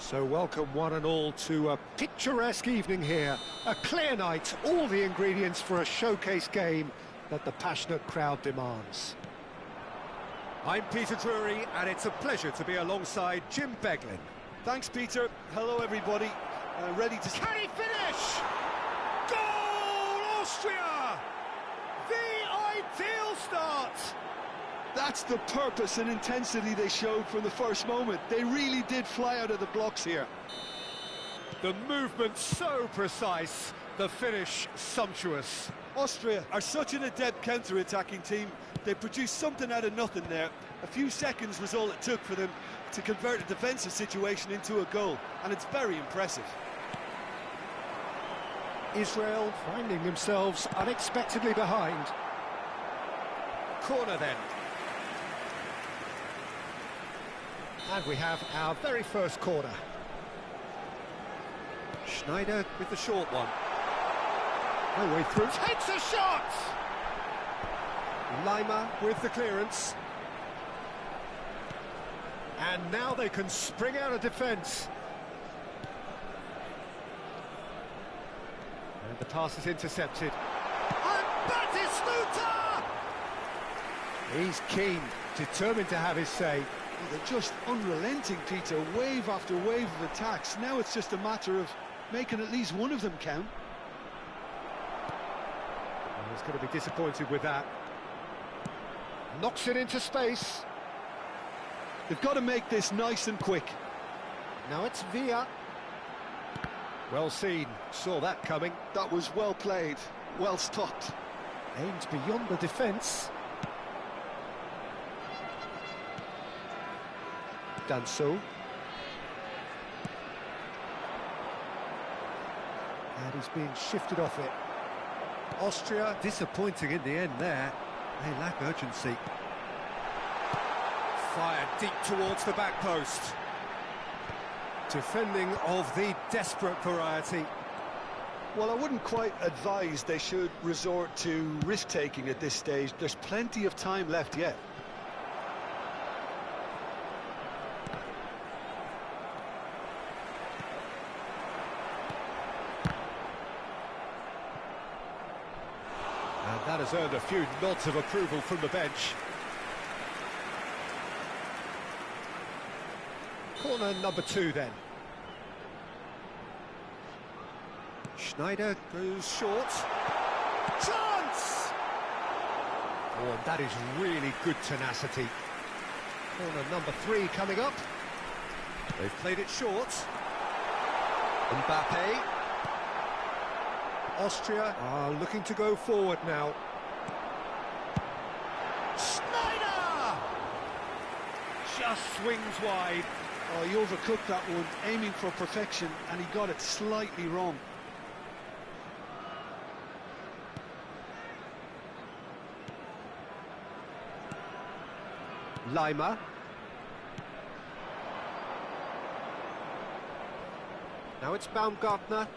So welcome one and all to a picturesque evening here. A clear night, all the ingredients for a showcase game that the passionate crowd demands. I'm Peter Drury, and it's a pleasure to be alongside Jim Beglin. Thanks, Peter. Hello, everybody. Ready to... Can he finish? Goal, Austria! The ideal start! That's the purpose and intensity they showed from the first moment. They really did fly out of the blocks here. The movement so precise, the finish sumptuous. Austria are such an adept counter-attacking team. They produced something out of nothing there. A few seconds was all it took for them to convert a defensive situation into a goal, and it's very impressive. Israel finding themselves unexpectedly behind. Corner then. And we have our very first corner. Schneider with the short one. No way through. Takes a shot! Lima with the clearance. And now they can spring out of defence. And the pass is intercepted. And Batistuta! He's keen, determined to have his say. They're just unrelenting, Peter, wave after wave of attacks. Now it's just a matter of making at least one of them count. Well, he's going to be disappointed with that. Knocks it into space. They've got to make this nice and quick. Now it's Villa. Well seen, saw that coming. That was well played, well stopped. Aims beyond the defence. Done so. And he's being shifted off it. Austria disappointing in the end there. They lack urgency. Fired deep towards the back post. Defending of the desperate variety. Well, I wouldn't quite advise they should resort to risk-taking at this stage. There's plenty of time left yet. And that has earned a few nods of approval from the bench. Corner number 2 then. Schneider goes short. Chance! Oh, and that is really good tenacity. Corner number 3 coming up. They've played it short. Mbappe. Austria are looking to go forward now. Schneider! Just swings wide. Oh, he overcooked that one, aiming for perfection, and he got it slightly wrong. Lima. Now it's Baumgartner.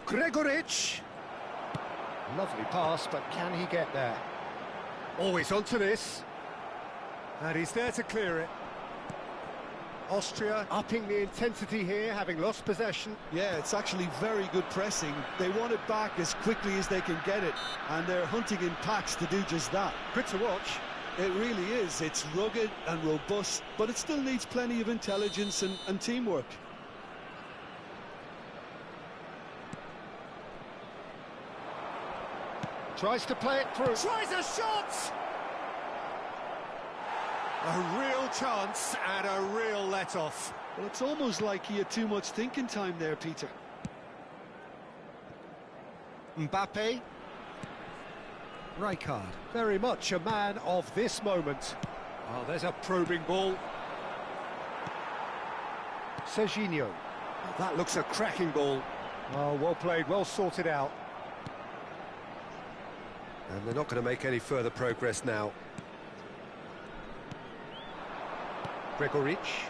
Gregoritsch. Lovely pass, but can he get there? Always onto this. And he's there to clear it. Austria upping the intensity here, having lost possession. Yeah, it's actually very good pressing. They want it back as quickly as they can get it, and they're hunting in packs to do just that. Good to watch. It really is. It's rugged and robust, but it still needs plenty of intelligence and teamwork. Tries to play it through. Tries a shot! A real chance and a real let-off. Well, it's almost like he had too much thinking time there, Peter. Mbappe. Rijkaard, very much a man of this moment. Oh, there's a probing ball. Serginho. Oh, that looks a cracking ball. Oh, well played, well sorted out. And they're not going to make any further progress now. Gregoritsch.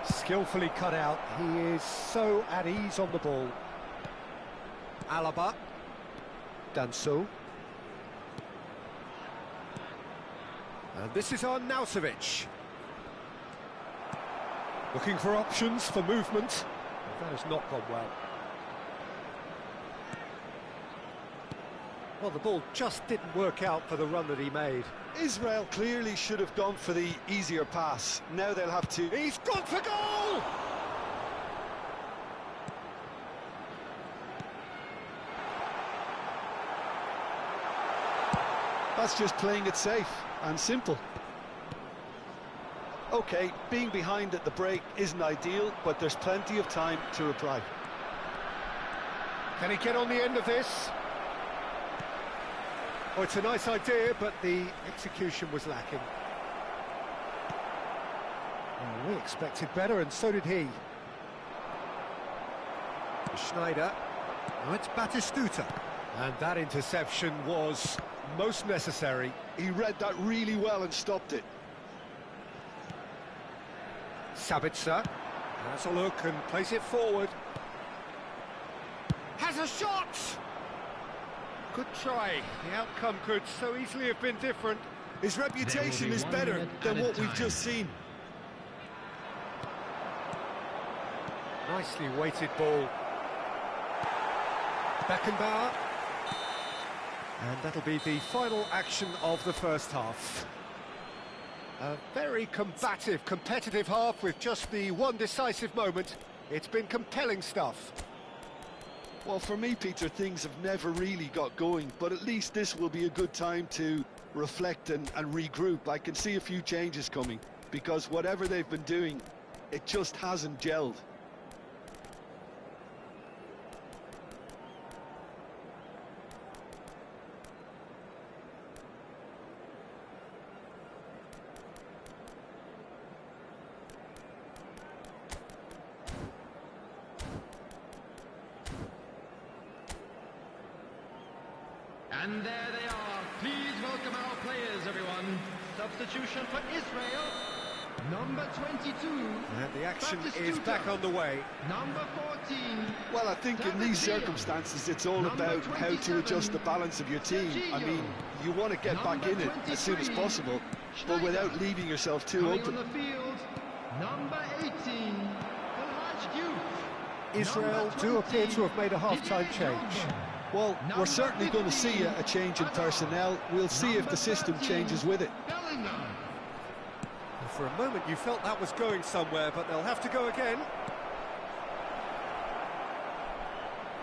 Skillfully cut out. He is so at ease on the ball. Alaba. Done so. And this is Arnautovic. Looking for options for movement. That has not gone well. Well, the ball just didn't work out for the run that he made. Israel clearly should have gone for the easier pass. Now they'll have to... He's gone for goal! That's just playing it safe and simple. OK, being behind at the break isn't ideal, but there's plenty of time to reply. Can he get on the end of this? Oh, it's a nice idea, but the execution was lacking. Well, we expected better, and so did he. Schneider. Now it's Batistuta. And that interception was most necessary. He read that really well and stopped it. Sabitzer has a look and plays it forward. Has a shot! Good try. The outcome could so easily have been different. His reputation is better than what we've just seen. Nicely weighted ball. Beckenbauer. And that'll be the final action of the first half. A very combative, competitive half with just the one decisive moment. It's been compelling stuff. Well, for me, Peter, things have never really got going, but at least this will be a good time to reflect and regroup. I can see a few changes coming, because whatever they've been doing, it just hasn't gelled. And there they are. Please welcome our players, everyone. Substitution for Israel. Number 22. And the action is back on the way. Number 14. Well, I think in these circumstances, it's all about how to adjust the balance of your team. I mean, you want to get back in it as soon as possible, but without leaving yourself too open. On the field, number 18. Israel do appear to have made a half-time change. Well, we're certainly going to see a change in personnel. We'll see if the system changes with it. For a moment you felt that was going somewhere, but they'll have to go again.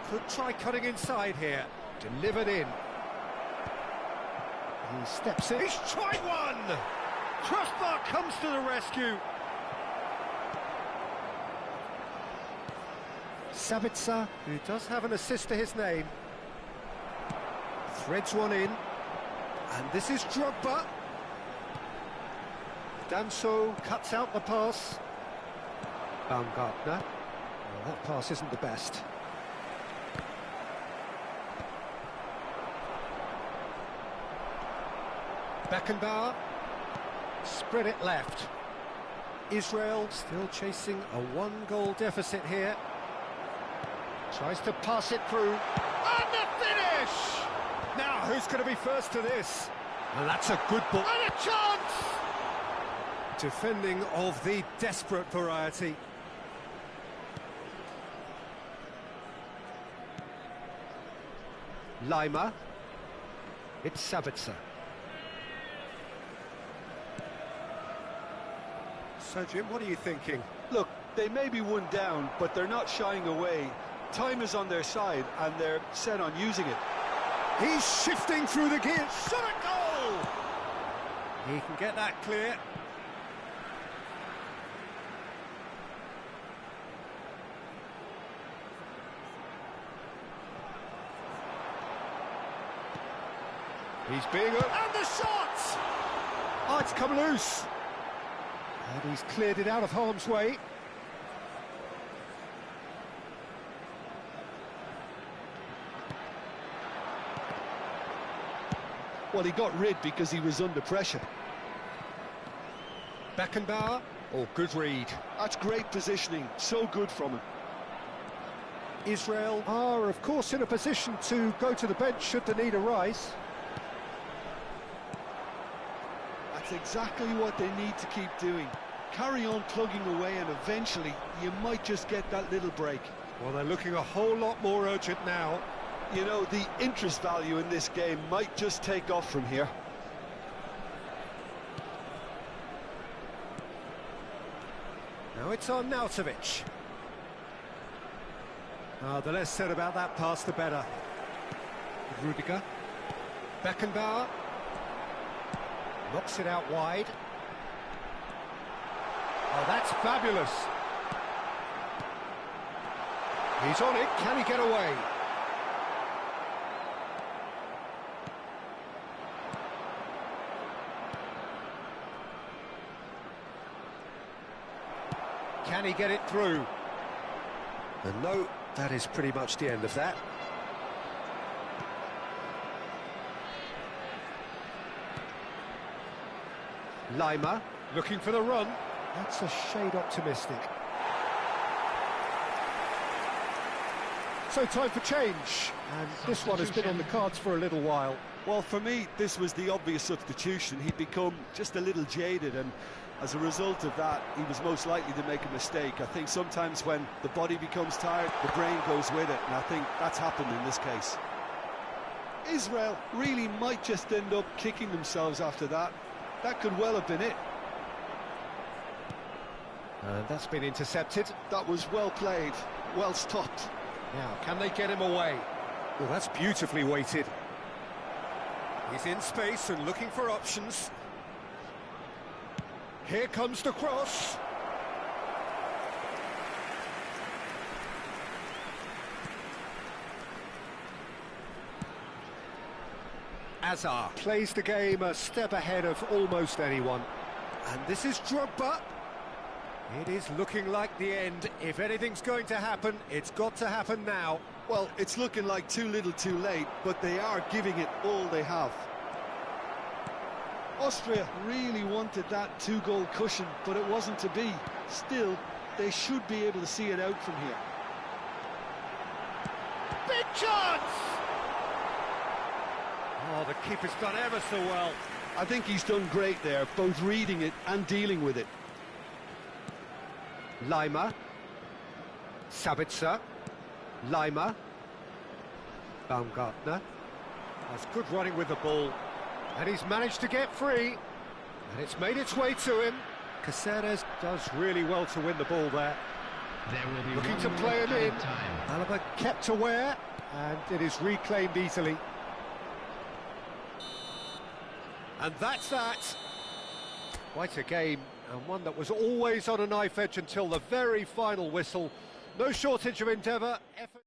Could try cutting inside here. Delivered in. He steps in. He's tried one! Crossbar comes to the rescue. Sabitzer, who does have an assist to his name. Threads one in, and this is Drogba. Danso cuts out the pass. Baumgartner. Well, that pass isn't the best. Beckenbauer. Spread it left. Israel still chasing a one-goal deficit here. Tries to pass it through. And the finish! Now, who's going to be first to this? And that's a good ball. And a chance! Defending of the desperate variety. Lima. It's Sabitzer. So, Jim, what are you thinking? Look, they may be one down, but they're not shying away. Time is on their side, and they're set on using it. He's shifting through the gears. Shot a goal! He can get that clear. He's being... And the shot! Oh, it's come loose. And he's cleared it out of harm's way. Well, he got rid because he was under pressure. Beckenbauer. Oh, good read. That's great positioning. So good from him. Israel are, of course, in a position to go to the bench should the need arise. That's exactly what they need to keep doing. Carry on plugging away, and eventually you might just get that little break. Well, they're looking a whole lot more urgent now. You know, the interest value in this game might just take off from here. Now it's on Nautovic. The less said about that pass, the better. Rudiger. Beckenbauer. Knocks it out wide. Oh, that's fabulous. He's on it. Can he get away? Can he get it through? And no, that is pretty much the end of that. Lima looking for the run. That's a shade optimistic. So time for change, and this one has been on the cards for a little while. Well, for me, this was the obvious substitution. He'd become just a little jaded, and as a result of that, he was most likely to make a mistake. I think sometimes when the body becomes tired, the brain goes with it, and I think that's happened in this case. Israel really might just end up kicking themselves after that. That could well have been it. And that's been intercepted. That was well played, well stopped. Now, can they get him away? Well, that's beautifully weighted. He's in space and looking for options. Here comes the cross. Azar plays the game a step ahead of almost anyone. And this is Drogba. It is looking like the end. If anything's going to happen, it's got to happen now. Well, it's looking like too little too late, but they are giving it all they have. Austria really wanted that two-goal cushion, but it wasn't to be. Still, they should be able to see it out from here. Big chance! Oh, the keeper's done ever so well. I think he's done great there, both reading it and dealing with it. Lima. Sabitzer. Lima. Baumgartner. That's good running with the ball. And he's managed to get free. And it's made its way to him. Caceres does really well to win the ball there. There will be looking to play it in. Time. Alaba kept aware, and it is reclaimed easily. And that's that. Quite a game, and one that was always on a knife edge until the very final whistle. No shortage of endeavour, effort.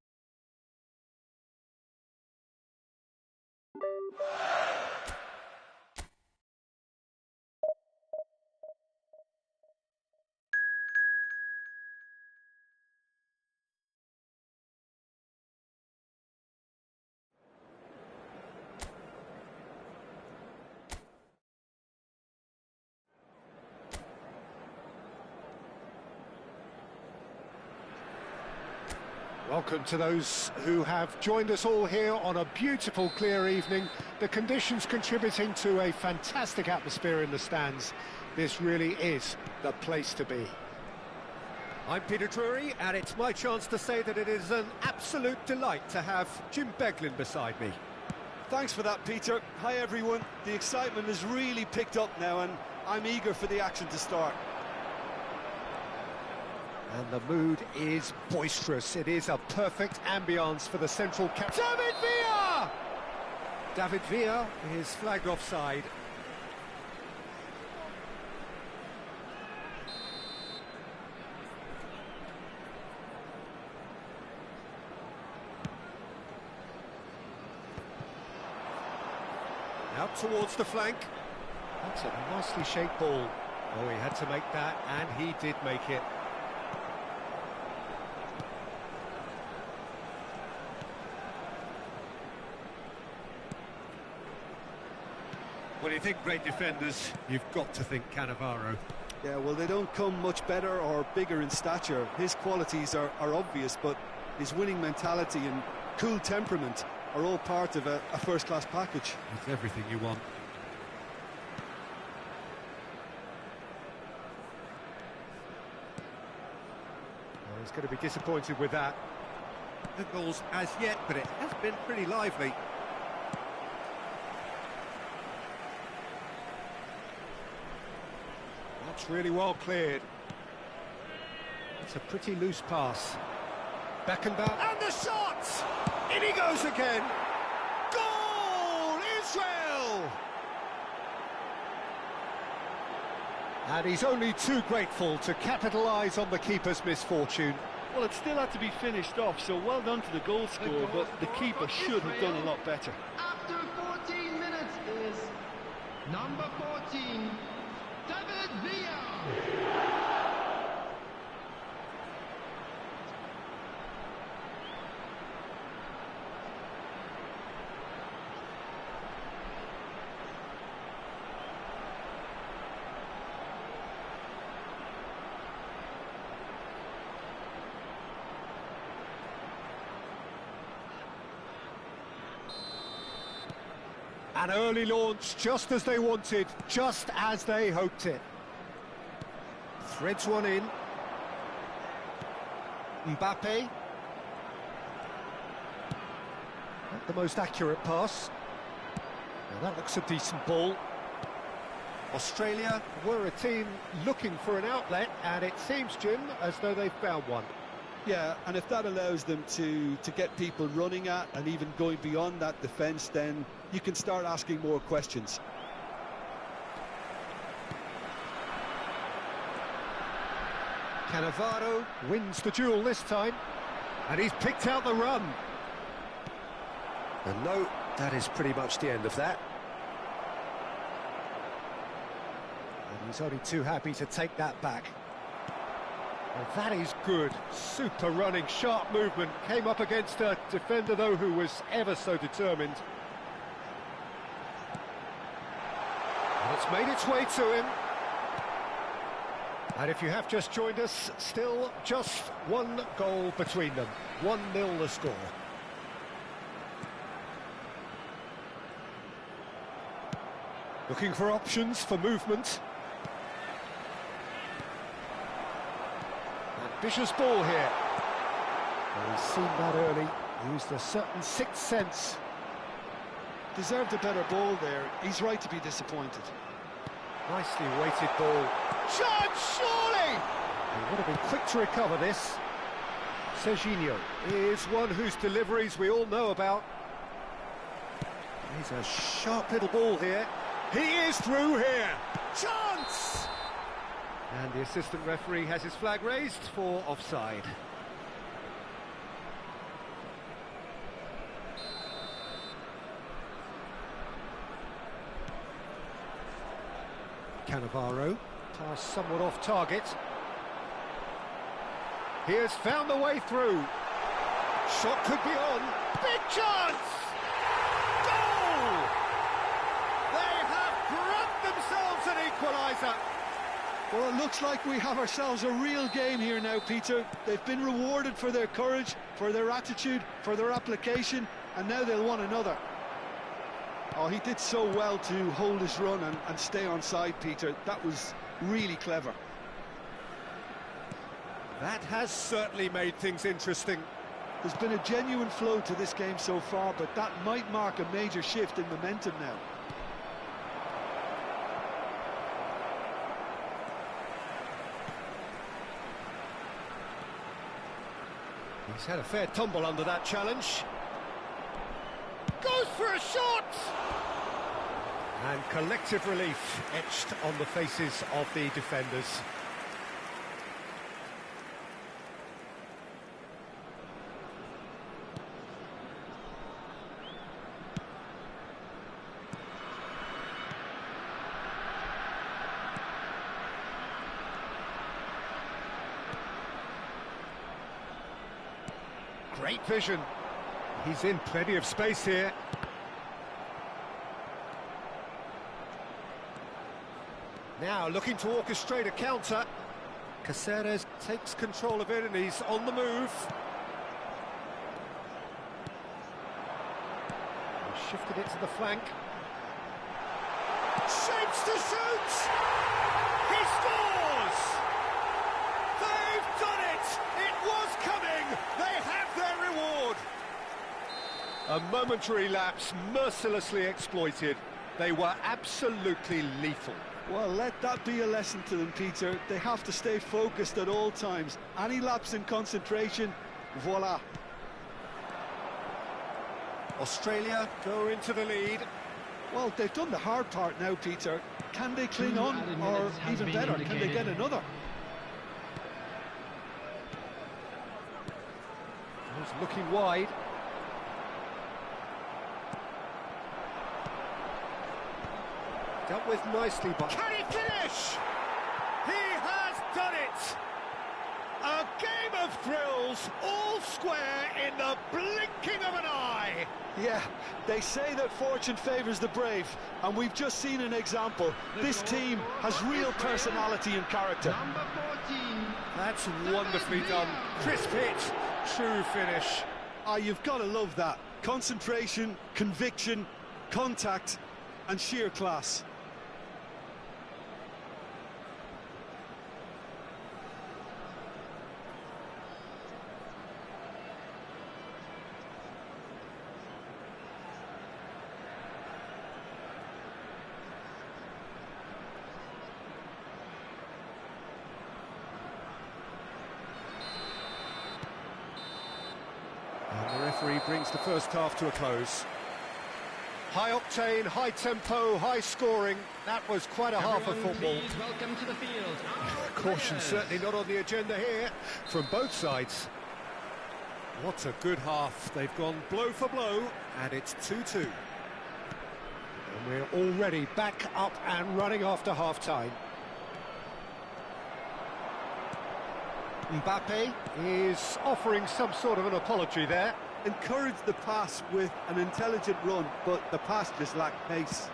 Welcome to those who have joined us all here on a beautiful, clear evening. The conditions contributing to a fantastic atmosphere in the stands. This really is the place to be. I'm Peter Drury, and it's my chance to say that it is an absolute delight to have Jim Beglin beside me. Thanks for that, Peter. Hi, everyone. The excitement has really picked up now, and I'm eager for the action to start. And the mood is boisterous. It is a perfect ambience for the central captain. David Villa! David Villa is flagged offside. Out towards the flank. That's a nicely shaped ball. Oh, he had to make that, and he did make it. When you think great defenders, you've got to think Cannavaro. Yeah, well, they don't come much better or bigger in stature. His qualities are obvious, but his winning mentality and cool temperament are all part of a first-class package. It's everything you want. He's going to be disappointed with that. No goals as yet, but it has been pretty lively. That's really well cleared. It's a pretty loose pass. Beckenbauer, and the shot! In he goes again! Goal! Israel! And he's only too grateful to capitalise on the keeper's misfortune. Well, it still had to be finished off, so well done to the goal scorer, but the keeper should have done a lot better. After 14 minutes is number 14, David Villa. An early launch, just as they wanted, just as they hoped it. Threads one in. Mbappe. Not the most accurate pass. Now that looks a decent ball. Australia were a team looking for an outlet, and it seems, Jim, as though they've found one. Yeah, and if that allows them to get people running at and even going beyond that defence, then you can start asking more questions. Cannavaro wins the duel this time, and he's picked out the run. And no, that is pretty much the end of that. And he's only too happy to take that back. Well, that is good. Super running, sharp movement. Came up against a defender, though, who was ever so determined. And it's made its way to him. And if you have just joined us, still just one goal between them. 1-0 the score. Looking for options for movement. Ambitious ball here. Well, he's seen that early, used a certain sixth sense. Deserved a better ball there. He's right to be disappointed. Nicely weighted ball. Chance, surely! He would have been quick to recover this. Serginho is one whose deliveries we all know about. He's a sharp little ball here. He is through here. Chance! And the assistant referee has his flag raised for offside. Cannavaro, pass somewhat off target. He has found the way through. Shot could be on. Big chance! Goal! They have grabbed themselves an equaliser. Well, it looks like we have ourselves a real game here now, Peter. They've been rewarded for their courage, for their attitude, for their application, and now they'll want another. Oh, he did so well to hold his run and stay on side, Peter. That was really clever. That has certainly made things interesting. There's been a genuine flow to this game so far, but that might mark a major shift in momentum now. He's had a fair tumble under that challenge. Goes for a shot! And collective relief etched on the faces of the defenders. Great vision. He's in plenty of space here. Now looking to orchestrate a counter. Caceres takes control of it and he's on the move. He shifted it to the flank. Shapes to shoot! He scores! They've done it! It A momentary lapse mercilessly exploited. They were absolutely lethal. Well, let that be a lesson to them, Peter. They have to stay focused at all times. Any lapse in concentration, voila. Australia go into the lead. Well, they've done the hard part now, Peter. Can they cling on, or even better, can they get another? He's looking wide. Dealt with nicely, but can he finish? He has done it! A game of thrills, all square in the blinking of an eye. Yeah, they say that fortune favours the brave, and we've just seen an example. This team has real personality and character. Number 14. That's wonderfully done. Crisp hit, true finish. Ah, you've got to love that. Concentration, conviction, contact, and sheer class. And the referee brings the first half to a close. High octane, high tempo, high scoring. That was quite a half of football. Please welcome to the field. Caution certainly not on the agenda here from both sides. What a good half. They've gone blow for blow, and it's 2-2. And we're already back up and running after half-time. Mbappe is offering some sort of an apology there. Encouraged the pass with an intelligent run, but the pass just lacked pace.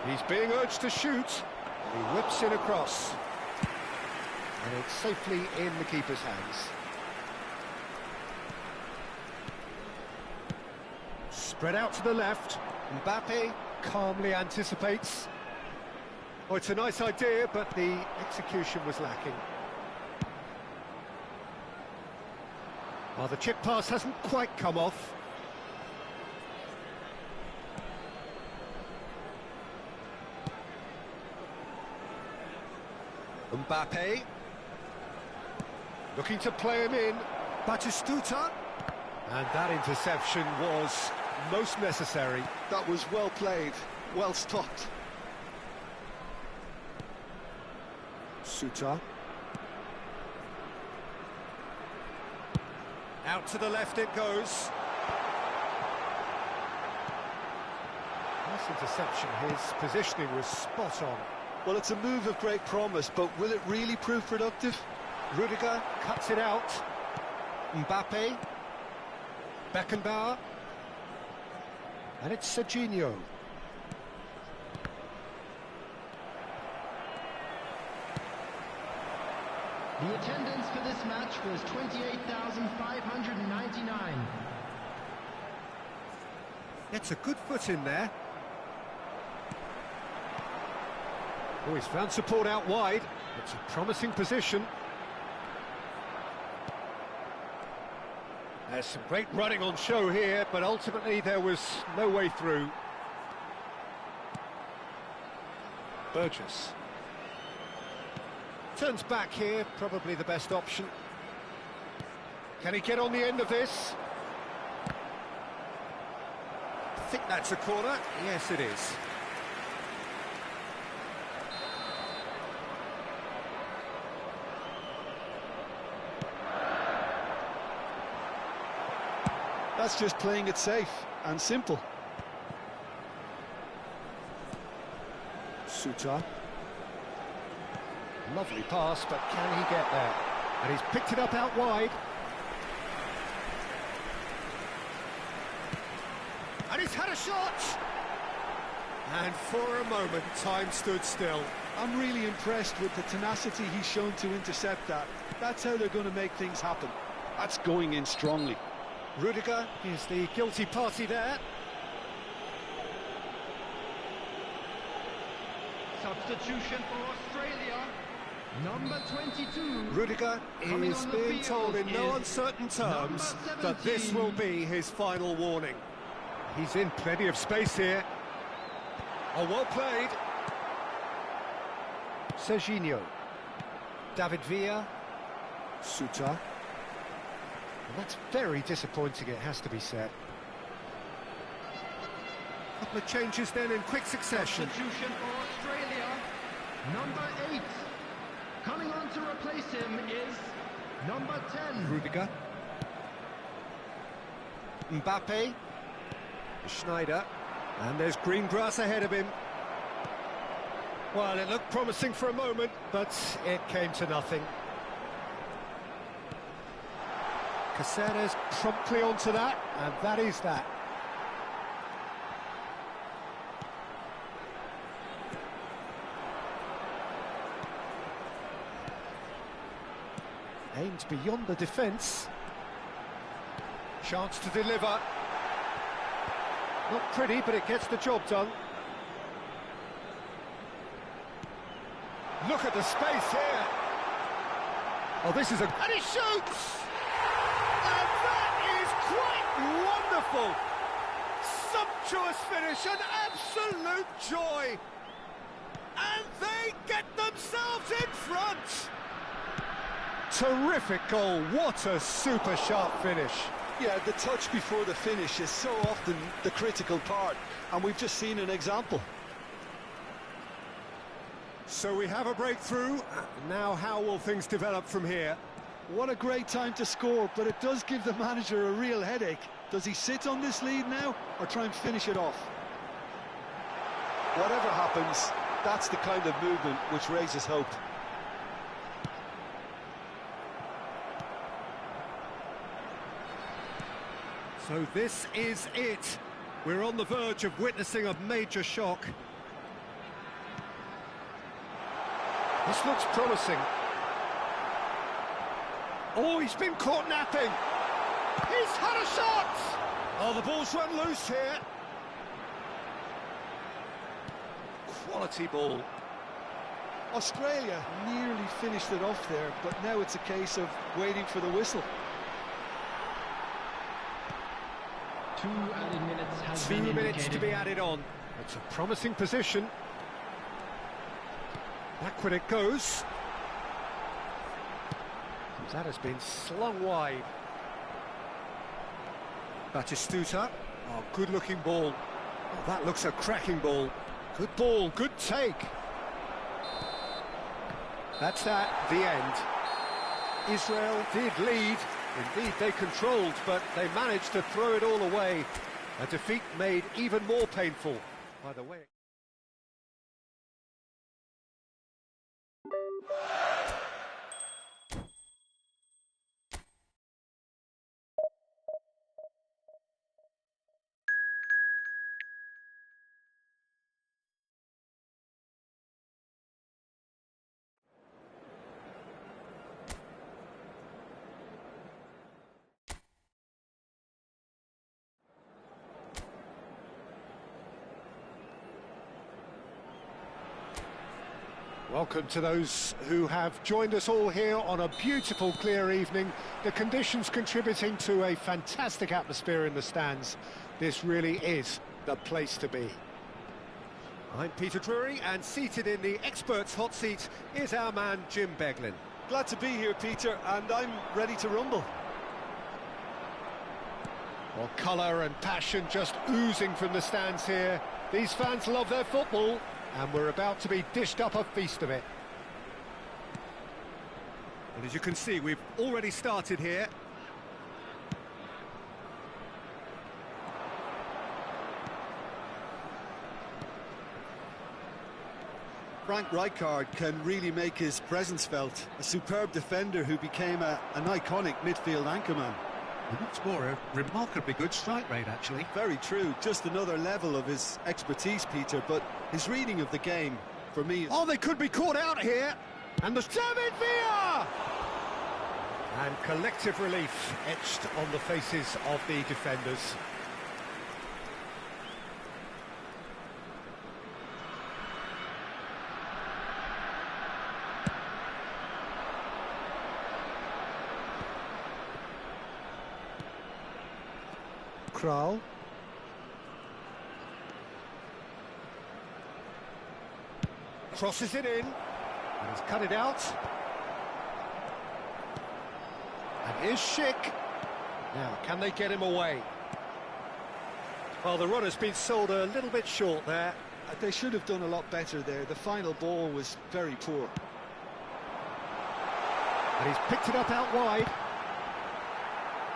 He's being urged to shoot. He whips it across. And it's safely in the keeper's hands. Spread out to the left. Mbappe calmly anticipates. Oh, it's a nice idea, but the execution was lacking. Well, the chip pass hasn't quite come off. Mbappe. Looking to play him in. Batistuta. And that interception was most necessary. That was well played, well stopped. Suta. Out to the left it goes. Nice interception, his positioning was spot on. Well, it's a move of great promise, but will it really prove productive? Rudiger cuts it out. Mbappe. Beckenbauer. And it's Serginho. The attendance for this match was 28,599. Gets a good foot in there. Oh, he's found support out wide. It's a promising position. There's some great running on show here, but ultimately there was no way through. Burgess. Turns back here, probably the best option. Can he get on the end of this? I think that's a corner. Yes, it is. That's just playing it safe and simple. Suta. Lovely pass, but can he get there? And he's picked it up out wide. And he's had a shot! And for a moment, time stood still. I'm really impressed with the tenacity he's shown to intercept that. That's how they're going to make things happen. That's going in strongly. Rudiger is the guilty party there. Substitution for Australia. Number 22. Rudiger Coming is on the being told in field no is uncertain terms number that this 17. will be his final warning. He's in plenty of space here. Oh, well played. Serginho. David Villa. Suter. And that's very disappointing, it has to be said. Couple of changes then in quick succession. Substitution for Australia. Number 8. Coming on to replace him is number 10. Rudiger. Mbappe. Schneider. And there's green grass ahead of him. Well, it looked promising for a moment, but it came to nothing. Caceres promptly onto that, and that is that. Aimed beyond the defence. Chance to deliver. Not pretty, but it gets the job done. Look at the space here. Oh, this is a... And he shoots! And that is quite wonderful! Sumptuous finish, an absolute joy! And they get themselves in front! Terrific goal, what a super sharp finish. Yeah, the touch before the finish is so often the critical part, and we've just seen an example. So we have a breakthrough. Now how will things develop from here? What a great time to score, but it does give the manager a real headache. Does he sit on this lead now, or try and finish it off? Whatever happens, that's the kind of movement which raises hope. So this is it. We're on the verge of witnessing a major shock. This looks promising. Oh, he's been caught napping. He's had a shot! Oh, the ball's run loose here. Quality ball. Australia nearly finished it off there, but now it's a case of waiting for the whistle. 2 added minutes has 2 been minutes to indicated. be added on. It's a promising position. Backward it goes. That has been slung wide. Batistuta. Oh, good-looking ball. Oh, that looks a cracking ball. Good ball, good take. That's that, the end. Israel did lead. Indeed, they controlled, but they managed to throw it all away. A defeat made even more painful by the way. Welcome to those who have joined us all here on a beautiful, clear evening. The conditions contributing to a fantastic atmosphere in the stands. This really is the place to be. I'm Peter Drury, and seated in the experts' hot seat is our man Jim Beglin. Glad to be here, Peter, and I'm ready to rumble. Well, colour and passion just oozing from the stands here. These fans love their football, and we're about to be dished up a feast of it. And as you can see, we've already started here. Frank Rijkaard can really make his presence felt. A superb defender who became an iconic midfield anchorman. It's more a remarkably good strike rate, actually. Very true, just another level of his expertise, Peter, but his reading of the game, for me... Oh, they could be caught out here! And the David Villa! And collective relief etched on the faces of the defenders. Kral. Crosses it in. And he's cut it out. And here's Schick. Now, can they get him away? Well, the run has been sold a little bit short there. They should have done a lot better there. The final ball was very poor. And he's picked it up out wide.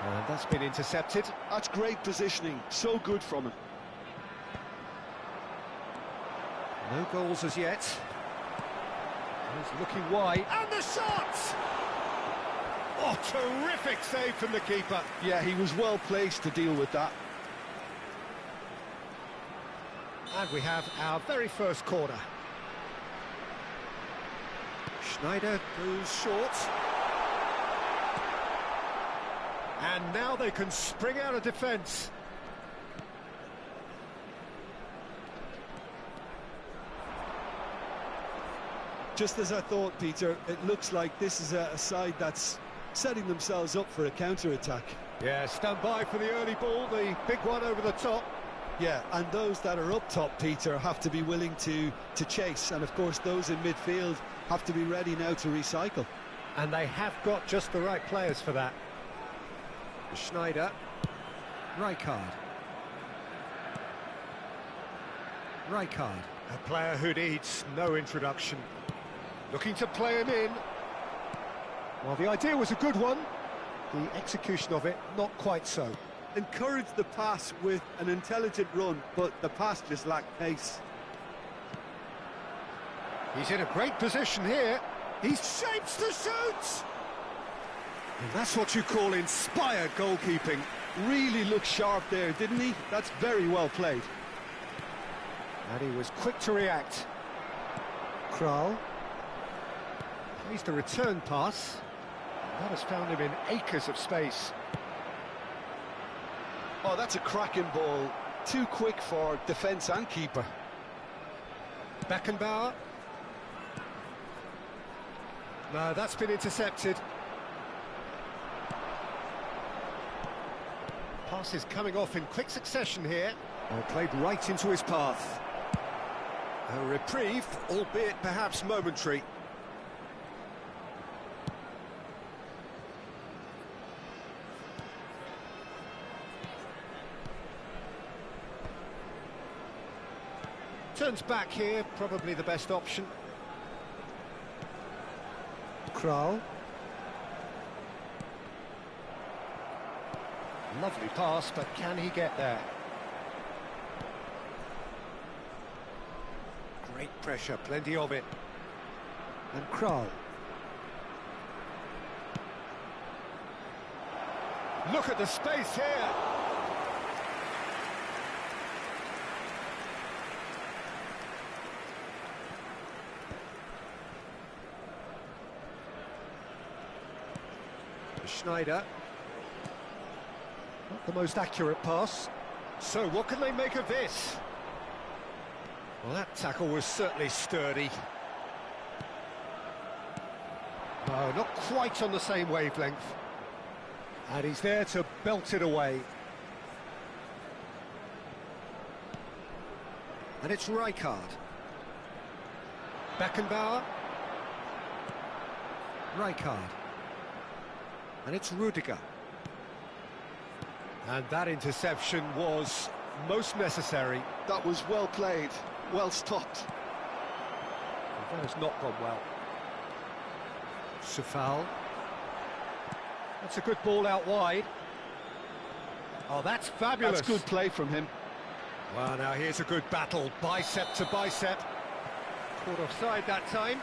And that's been intercepted. That's great positioning. So good from him. No goals as yet. He's looking wide. And the shot! Oh, terrific save from the keeper. Yeah, he was well placed to deal with that. And we have our very first corner. Schneider goes short. And now they can spring out of defence. Just as I thought, Peter, it looks like this is a side that's setting themselves up for a counter-attack. Yeah, stand by for the early ball, the big one over the top. Yeah, and those that are up top, Peter, have to be willing to chase. And, of course, those in midfield have to be ready now to recycle. And they have got just the right players for that. Schneider. Rijkaard. Rijkaard. A player who needs no introduction. Looking to play him in. Well, the idea was a good one. The execution of it, not quite so. Encouraged the pass with an intelligent run, but the pass just lacked pace. He's in a great position here. He shapes to shoot! And that's what you call inspired goalkeeping. Really looked sharp there, didn't he? That's very well played. And he was quick to react. Kral. Plays the return pass. That has found him in acres of space. Oh, that's a cracking ball. Too quick for defence and keeper. Beckenbauer. No, that's been intercepted. Passes coming off in quick succession here. Oh, played right into his path. A reprieve, albeit perhaps momentary. Turns back here, probably the best option. Kral. Lovely pass, but can he get there? Great pressure, plenty of it. And Kral. Look at the space here! Schneider. Not the most accurate pass. So what can they make of this? Well, that tackle was certainly sturdy. No, not quite on the same wavelength. And he's there to belt it away. And it's Rijkaard. Beckenbauer. Rijkaard. And it's Rudiger. And that interception was most necessary. That was well played, well stopped. That has not gone well. Sefal. That's a good ball out wide. Oh, that's fabulous. That's good play from him. Well, now here's a good battle, bicep to bicep. Caught offside that time.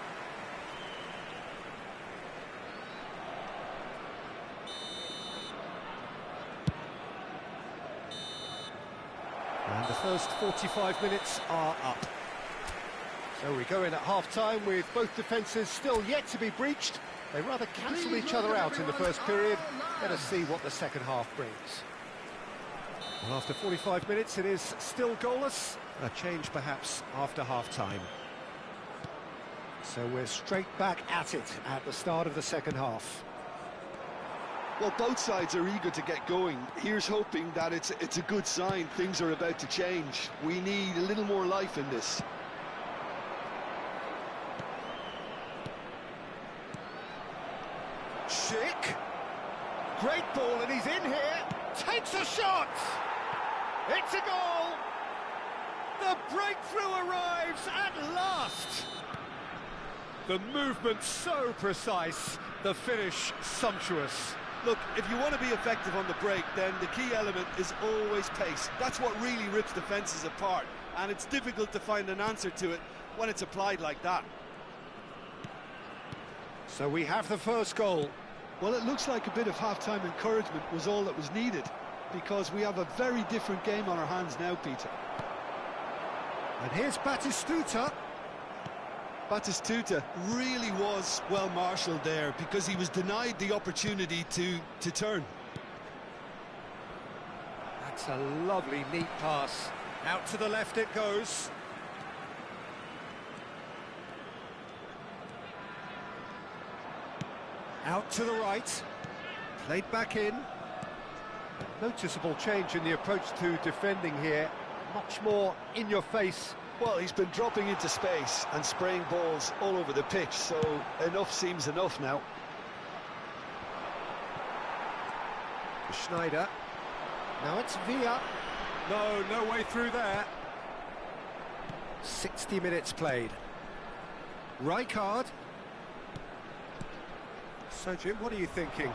And the first 45 minutes are up. So we go in at half-time with both defences still yet to be breached. They rather cancel each other out in the first period. Let us see what the second half brings. Well, after 45 minutes, it is still goalless. A change, perhaps, after half-time. So we're straight back at it at the start of the second half. Well, both sides are eager to get going. Here's hoping that it's a good sign. Things are about to change. We need a little more life in this. Schick. Great ball, and he's in here. Takes a shot. It's a goal. The breakthrough arrives at last. The movement so precise, the finish sumptuous. Look, if you want to be effective on the break, then the key element is always pace. That's what really rips defences apart, and it's difficult to find an answer to it when it's applied like that. So we have the first goal. Well, it looks like a bit of half-time encouragement was all that was needed, because we have a very different game on our hands now, Peter. And here's Batistuta. Batistuta really was well marshalled there, because he was denied the opportunity to turn. That's a lovely, neat pass. Out to the left it goes. Out to the right. Played back in. Noticeable change in the approach to defending here. Much more in your face. Well, he's been dropping into space and spraying balls all over the pitch, so enough seems enough now. Schneider. Now it's Villa. No way through there. 60 minutes played. Rijkaard. So, Jim, what are you thinking?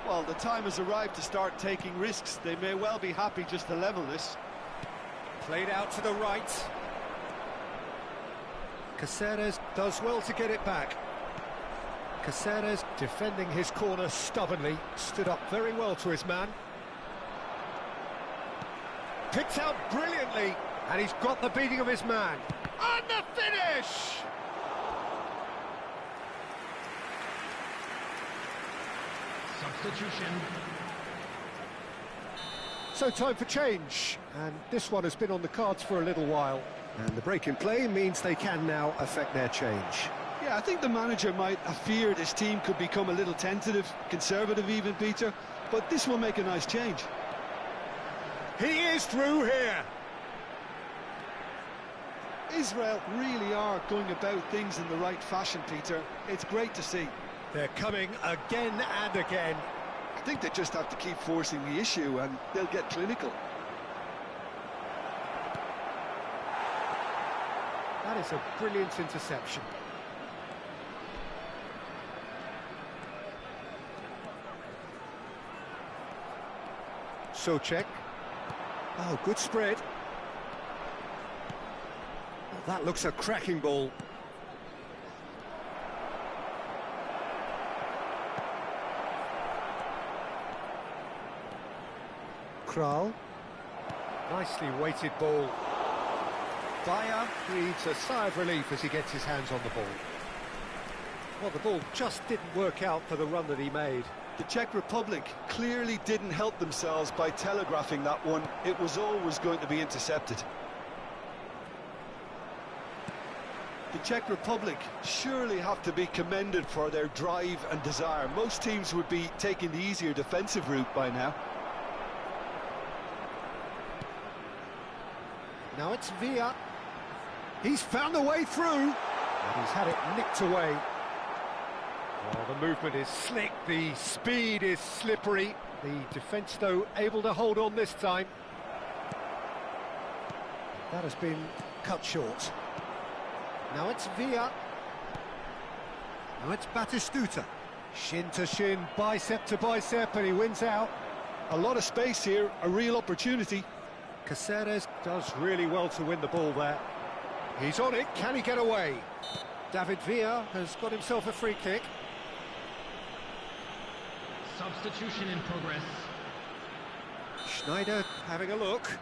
Well, the time has arrived to start taking risks. They may well be happy just to level this. Played out to the right. Caceres does well to get it back. Caceres defending his corner stubbornly, stood up very well to his man. Picked out brilliantly, and he's got the beating of his man. And the finish! Substitution. So time for change, and this one has been on the cards for a little while. And the break in play means they can now affect their change. Yeah, I think the manager might have feared his team could become a little tentative, conservative even, Peter, but this will make a nice change. He is through here. Israel really are going about things in the right fashion, Peter. It's great to see. They're coming again and again. I think they just have to keep forcing the issue and they'll get clinical. That is a brilliant interception. Souček. Oh, good spread. Well, that looks a cracking ball. Kral. Nicely weighted ball. Bayer breathes a sigh of relief as he gets his hands on the ball. Well, the ball just didn't work out for the run that he made. The Czech Republic clearly didn't help themselves by telegraphing that one. It was always going to be intercepted. The Czech Republic surely have to be commended for their drive and desire. Most teams would be taking the easier defensive route by now. Now it's Villa. He's found a way through, and he's had it nicked away. Oh, the movement is slick, the speed is slippery. The defence, though, able to hold on this time. That has been cut short. Now it's Villa. Now it's Batistuta. Shin to shin, bicep to bicep, and he wins out. A lot of space here, a real opportunity. Caceres does really well to win the ball there. He's on it, can he get away? David Villa has got himself a free kick. Substitution in progress. Schneider having a look.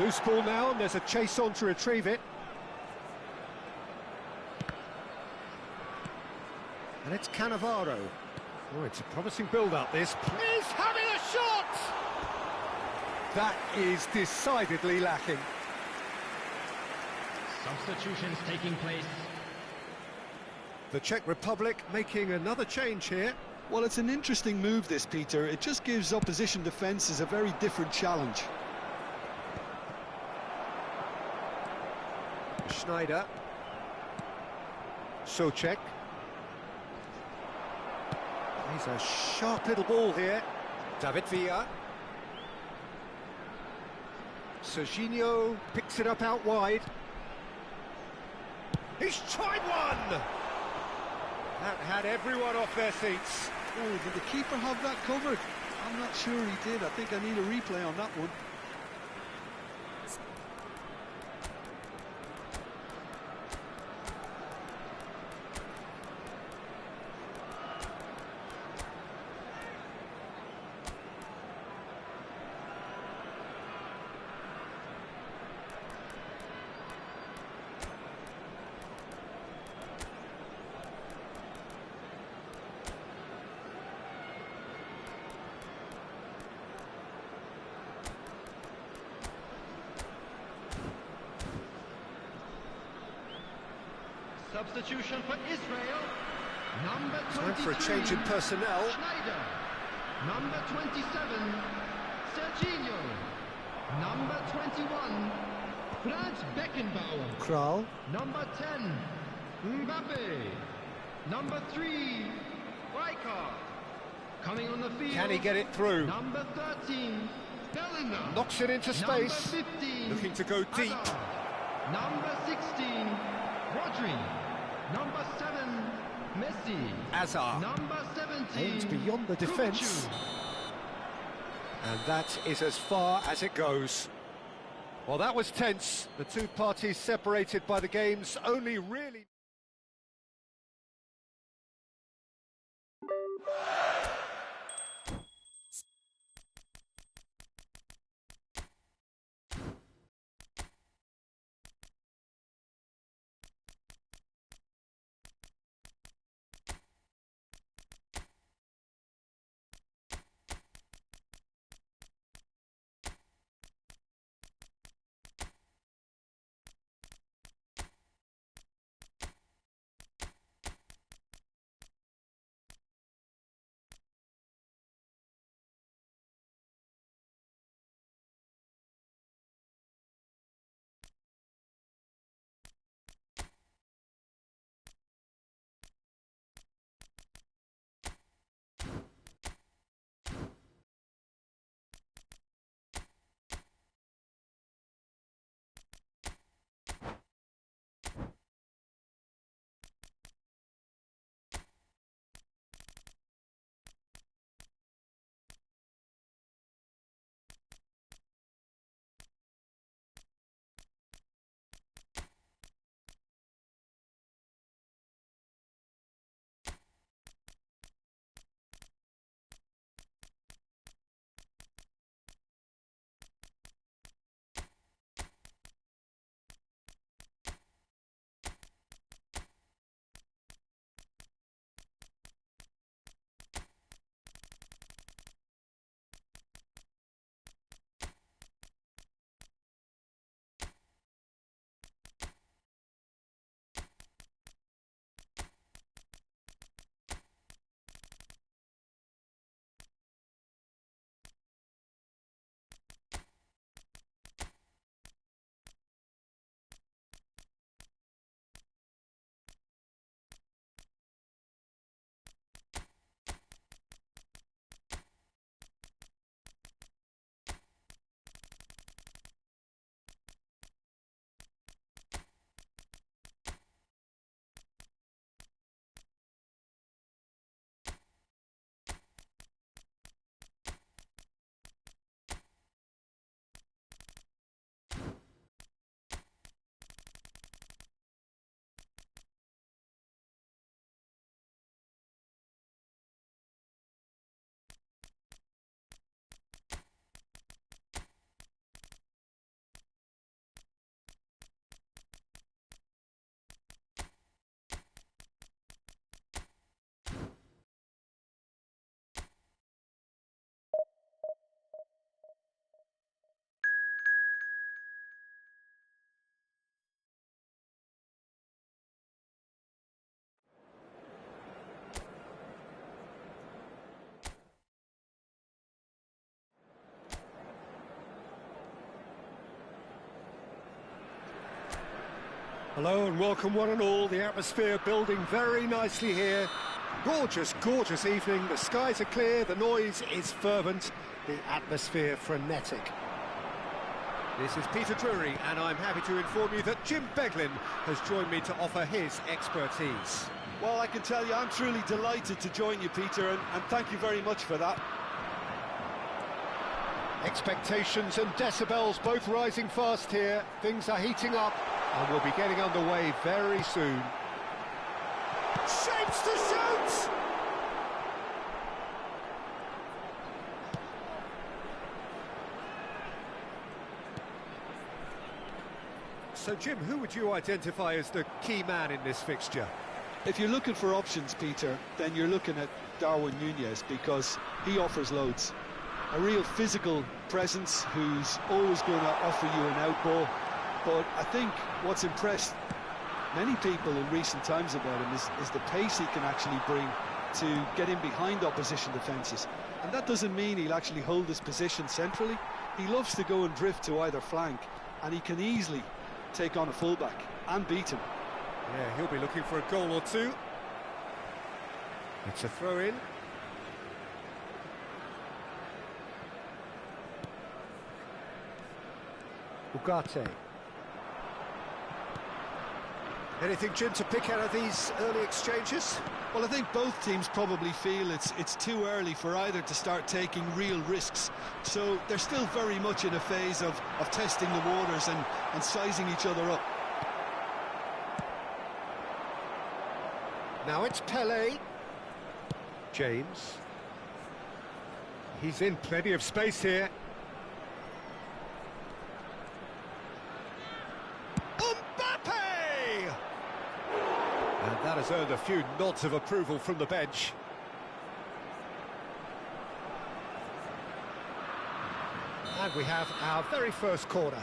Loose ball now, and there's a chase on to retrieve it. And it's Cannavaro. Oh, it's a promising build-up, this. He's having a shot! That is decidedly lacking. Substitutions taking place. The Czech Republic making another change here. Well, it's an interesting move, this, Peter. It just gives opposition defences a very different challenge. Schneider. Souček. He's a sharp little ball here. David Villa. Serginho picks it up out wide. He's tried one! That had everyone off their seats. Oh, did the keeper have that covered? I'm not sure he did. I think I need a replay on that one. Substitution for Israel. Number 23. Time for a change in personnel. Schneider. Number 27. Serginho. Number 21. Franz Beckenbauer. Kral. Number 10. Mbappe. Number 3. Rijkaard. Coming on the field. Can he get it through? Number 13. Bellingham. Knocks it into space. Number 15. Looking to go deep. Hazard. Number 16. Rodri. Number 7, Messi. Hazard. Number 17. Aimed beyond the defence. Kukucu. And that is as far as it goes. Well, that was tense. The two parties separated by the game's only really... Hello and welcome one and all. The atmosphere building very nicely here. Gorgeous, gorgeous evening. The skies are clear, the noise is fervent, the atmosphere frenetic. This is Peter Drury, and I'm happy to inform you that Jim Beglin has joined me to offer his expertise. Well, I can tell you I'm truly delighted to join you, Peter, and thank you very much for that. Expectations and decibels both rising fast here. Things are heating up and we'll be getting underway very soon. Shapes to shoot! So, Jim, who would you identify as the key man in this fixture? If you're looking for options, Peter, then you're looking at Darwin Núñez because he offers loads. A real physical presence who's always going to offer you an outball. But I think what's impressed many people in recent times about him is the pace he can actually bring to get in behind opposition defences. And that doesn't mean he'll actually hold his position centrally. He loves to go and drift to either flank, and he can easily take on a fullback and beat him. Yeah, he'll be looking for a goal or two. It's a throw-in. Ugarte. Anything, Jim, to pick out of these early exchanges? Well, I think both teams probably feel it's too early for either to start taking real risks. So they're still very much in a phase of testing the waters and sizing each other up. Now it's Pelé. James. He's in plenty of space here. And that has earned a few nods of approval from the bench. And we have our very first corner.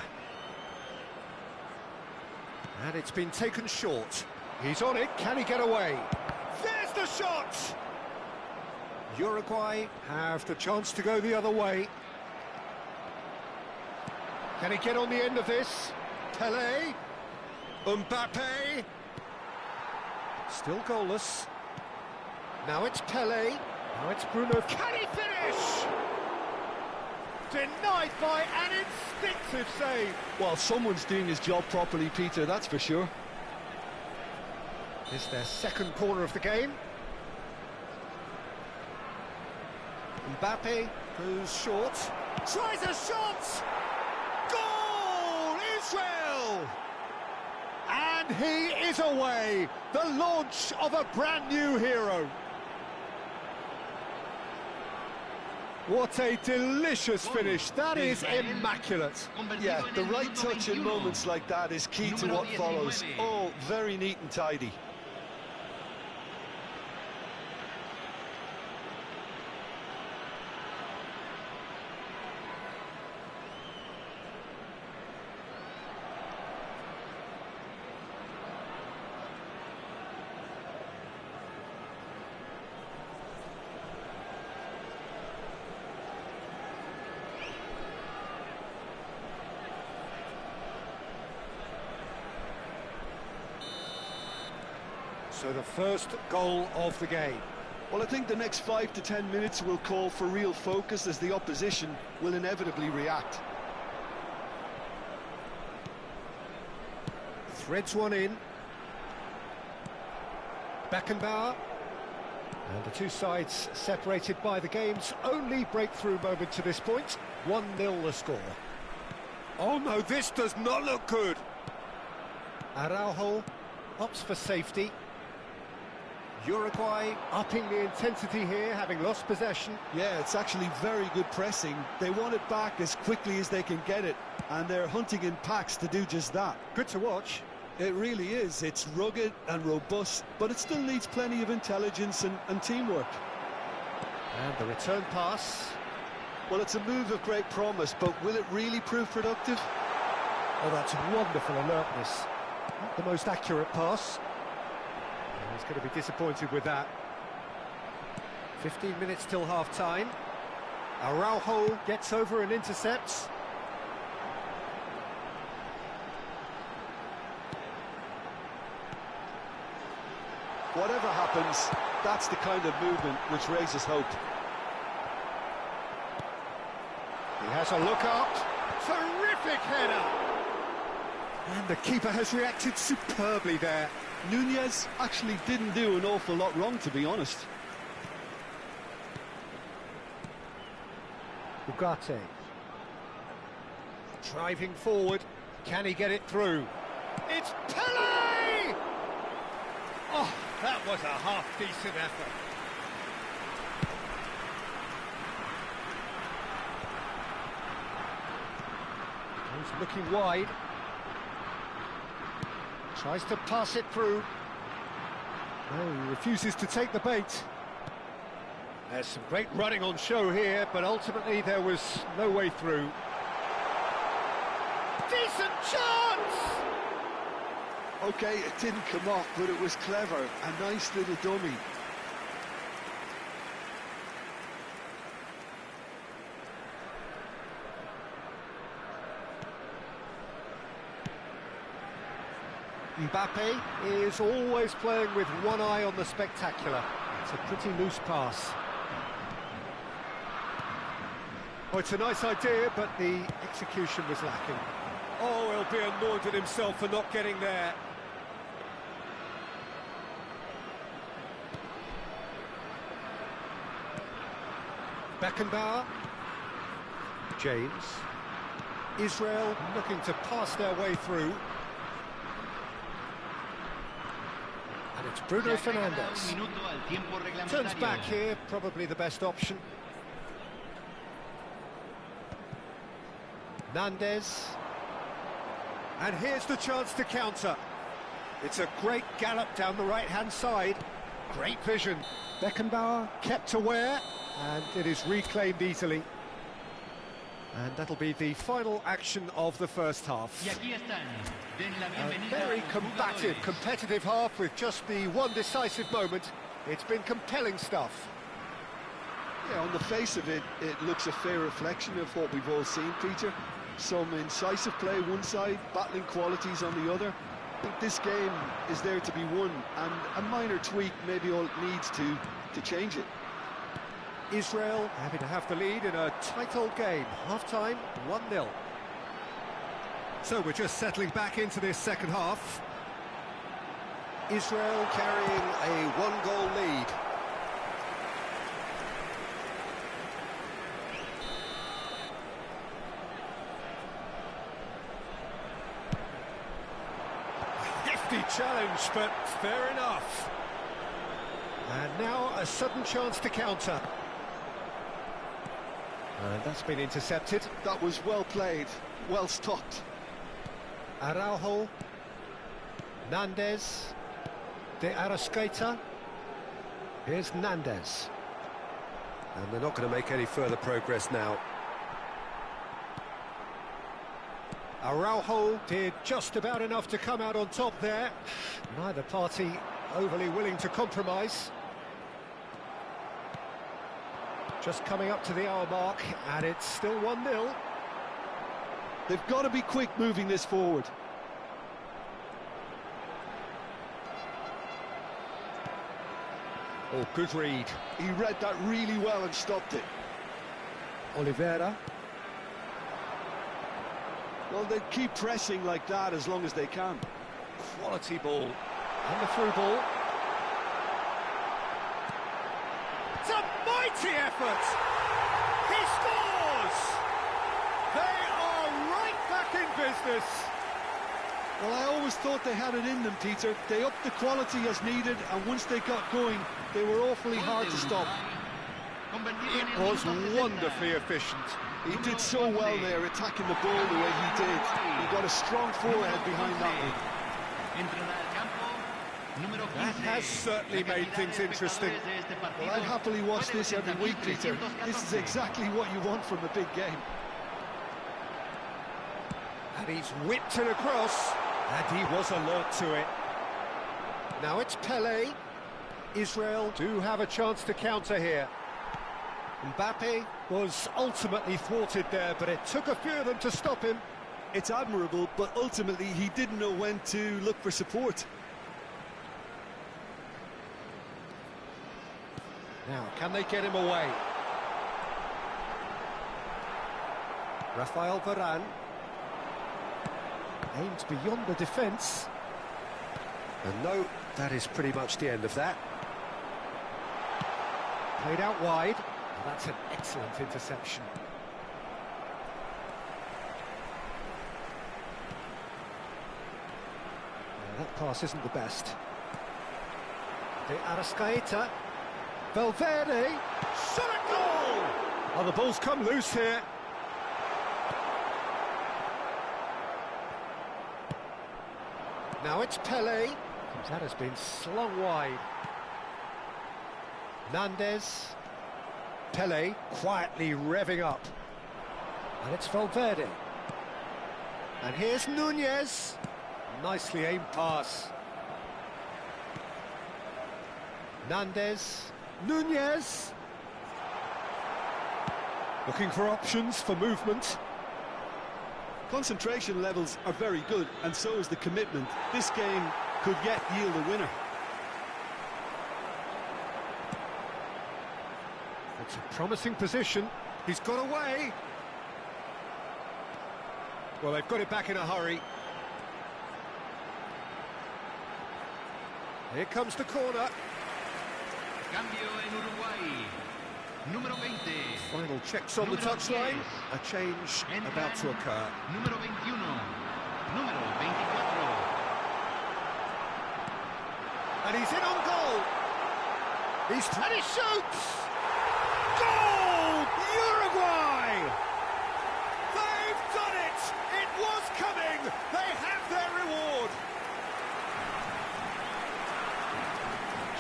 And it's been taken short. He's on it, can he get away? There's the shot! Uruguay have the chance to go the other way. Can he get on the end of this? Pelé? Mbappe? Still goalless. Now it's Pelé. Now it's Bruno. Can he finish? Denied by an instinctive save. Well, someone's doing his job properly, Peter, that's for sure. This is their second corner of the game. Mbappe goes short. Tries a shot! Goal! Israel! And he is away! The launch of a brand new hero. What a delicious finish. That is immaculate. Yeah, the right touch in moments like that is key to what follows. All very neat and tidy. So the first goal of the game. Well, I think the next 5 to 10 minutes will call for real focus as the opposition will inevitably react. Threads one in. Beckenbauer. And the two sides separated by the game's only breakthrough moment to this point. 1-0 the score. Oh no, this does not look good. Araujo opts for safety. Uruguay upping the intensity here, having lost possession. Yeah, it's actually very good pressing. They want it back as quickly as they can get it, and they're hunting in packs to do just that. Good to watch. It really is. It's rugged and robust, but it still needs plenty of intelligence and teamwork. And the return pass. Well, it's a move of great promise, but will it really prove productive? Oh, that's wonderful alertness. Not the most accurate pass. He's going to be disappointed with that. 15 minutes till half-time. Araujo gets over and intercepts. Whatever happens, that's the kind of movement which raises hope. He has a look up. Terrific header! And the keeper has reacted superbly there. Nunez actually didn't do an awful lot wrong, to be honest. Ugarte. Driving forward. Can he get it through? It's Pele! Oh, that was a half-decent effort. He's looking wide. Tries to pass it through. No, he refuses to take the bait. There's some great running on show here, but ultimately there was no way through. Decent chance! Okay, it didn't come off, but it was clever. A nice little dummy. Mbappe is always playing with one eye on the spectacular. It's a pretty loose pass. Oh, it's a nice idea, but the execution was lacking. Oh, he'll be annoyed at himself for not getting there. Beckenbauer. James. Israel looking to pass their way through. And it's Bruno Fernandes. Turns back here, probably the best option. Nandez. And here's the chance to counter. It's a great gallop down the right-hand side. Great vision. Beckenbauer kept aware, and it is reclaimed easily. And that'll be the final action of the first half. A very combative, competitive half with just the one decisive moment. It's been compelling stuff. Yeah, on the face of it, it looks a fair reflection of what we've all seen, Peter. Some incisive play one side, battling qualities on the other. I think this game is there to be won, and a minor tweak maybe all it needs to change it. Israel happy to have the lead in a tight old game. Half-time, 1-0. So we're just settling back into this second half. Israel carrying a one-goal lead. Hefty challenge, but fair enough. And now a sudden chance to counter. And that's been intercepted. That was well played, well stopped. Araujo, Nandez, De Arrascaeta. Here's Nandez. And they're not going to make any further progress now. Araujo did just about enough to come out on top there. Neither party overly willing to compromise. Just coming up to the hour mark, and it's still 1-0. They've got to be quick moving this forward. Oh, good read. He read that really well and stopped it. Oliveira. Well, they keep pressing like that as long as they can. Quality ball. And the through ball. It's a mighty effort! He scores! They are right back in business. Well, I always thought they had it in them, Peter. They upped the quality as needed, and once they got going, they were awfully hard to stop. It was wonderfully efficient. He did so well there, attacking the ball the way he did. He got a strong forehead behind that one. That has certainly made things interesting. Well, I'd happily watch this every week, Peter. This is exactly what you want from a big game. And he's whipped it across, and he was alert to it. Now it's Pele. Israel do have a chance to counter here. Mbappe was ultimately thwarted there, but it took a few of them to stop him. It's admirable, but ultimately he didn't know when to look for support. Now, can they get him away? Rafael Varane. Aimed beyond the defence. And no, that is pretty much the end of that. Played out wide. That's an excellent interception. That pass isn't the best. De Arrascaeta. Valverde. Shot at goal! Oh, the ball's come loose here. Now it's Pelé. That has been slung wide. Nandez. Pelé quietly revving up. And it's Valverde. And here's Nunez. Nicely aimed pass. Nandez. Nunez. Looking for options for movement. Concentration levels are very good, and so is the commitment. This game could yet yield a winner. It's a promising position. He's got away. Well, they've got it back in a hurry. Here comes the corner. Cambio en Uruguay. Número 20. Final checks on the touchline. A change about to occur. Número 21. Número 24. And he's in on goal. And he shoots. Goal! Uruguay! They've done it! It was coming! They have their reward!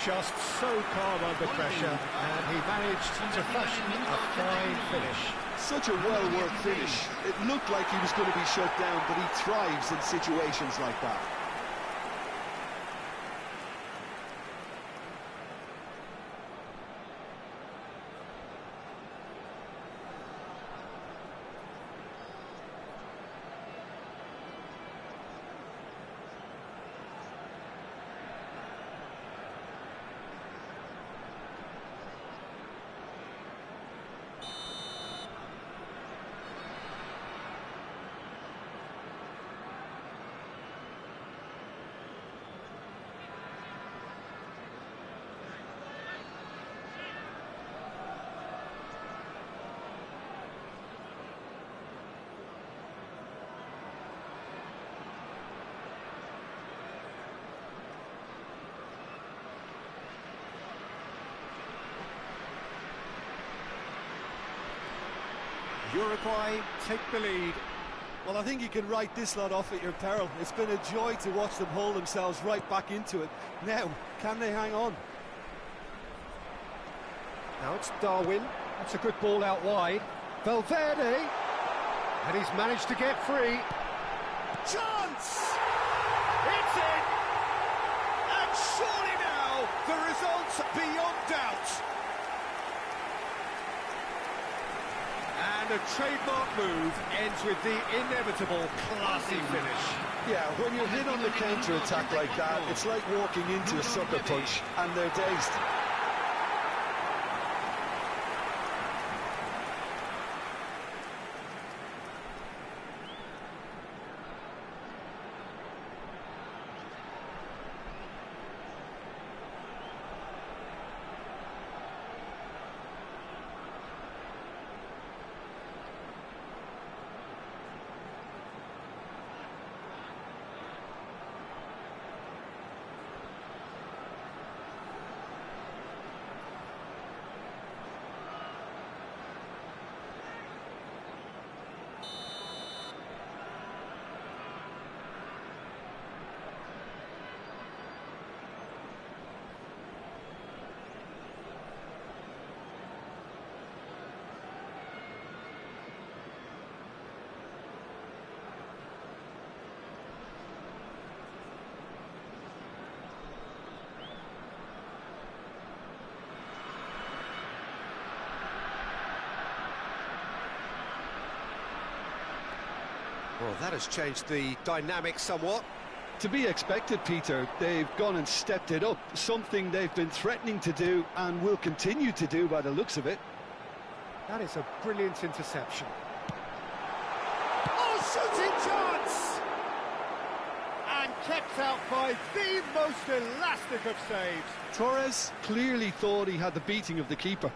Just so calm under pressure, and he managed to fashion a fine finish. Such a well-worked finish. It looked like he was going to be shut down, but he thrives in situations like that. Uruguay take the lead. Well, I think you can write this lot off at your peril. It's been a joy to watch them hold themselves right back into it. Now, can they hang on? Now it's Darwin. That's a good ball out wide. Valverde. And he's managed to get free. Chance! It's in! And surely now, the result's beyond doubt. And a trademark move ends with the inevitable classy finish. Yeah, when you're hit on the counter-attack like that, it's like walking into a sucker punch, and they're dazed. Well, that has changed the dynamic somewhat. To be expected, Peter. They've gone and stepped it up, something they've been threatening to do and will continue to do by the looks of it. That is a brilliant interception. Oh, shooting chance! And kept out by the most elastic of saves. Torres clearly thought he had the beating of the keeper.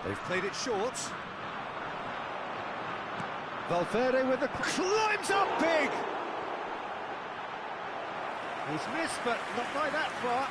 They've played it short. Valverde with the climbs up big. He's missed, but not by that far.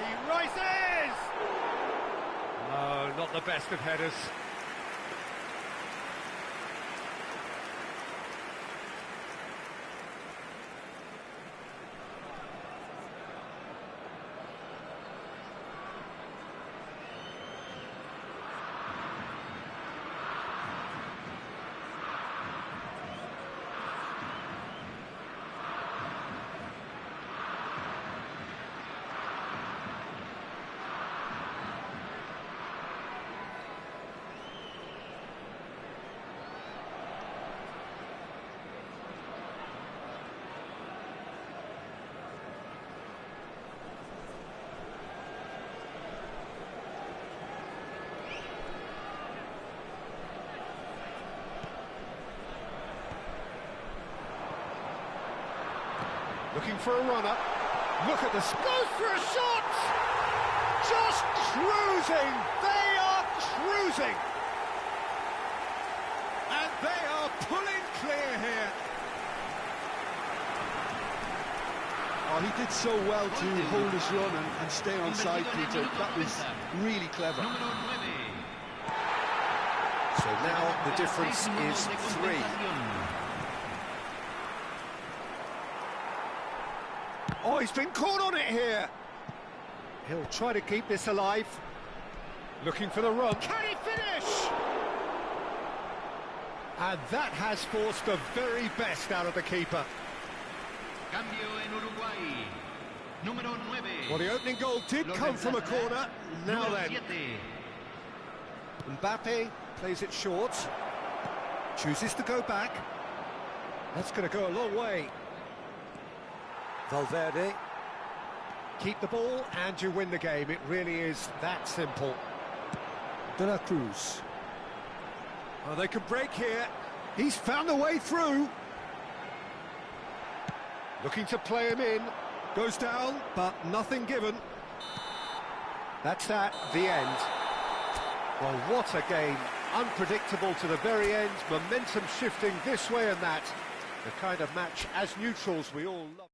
He rises! No, not the best of headers. Looking for a runner. Look at this. Goes for a shot! Just cruising. They are cruising. And they are pulling clear here. Oh, he did so well to hold his run and stay on side, Peter. That was really clever. So now the difference is 3. Oh, he's been caught on it here. He'll try to keep this alive. Looking for the run. Can he finish? And that has forced the very best out of the keeper. Well, the opening goal did come from a corner. Now then. Mbappe plays it short. Chooses to go back. That's going to go a long way. Valverde. Keep the ball and you win the game. It really is that simple. De La Cruz. Oh, they can break here. He's found a way through. Looking to play him in. Goes down, but nothing given. That's that, the end. Well, what a game. Unpredictable to the very end. Momentum shifting this way and that. The kind of match, as neutrals, we all love.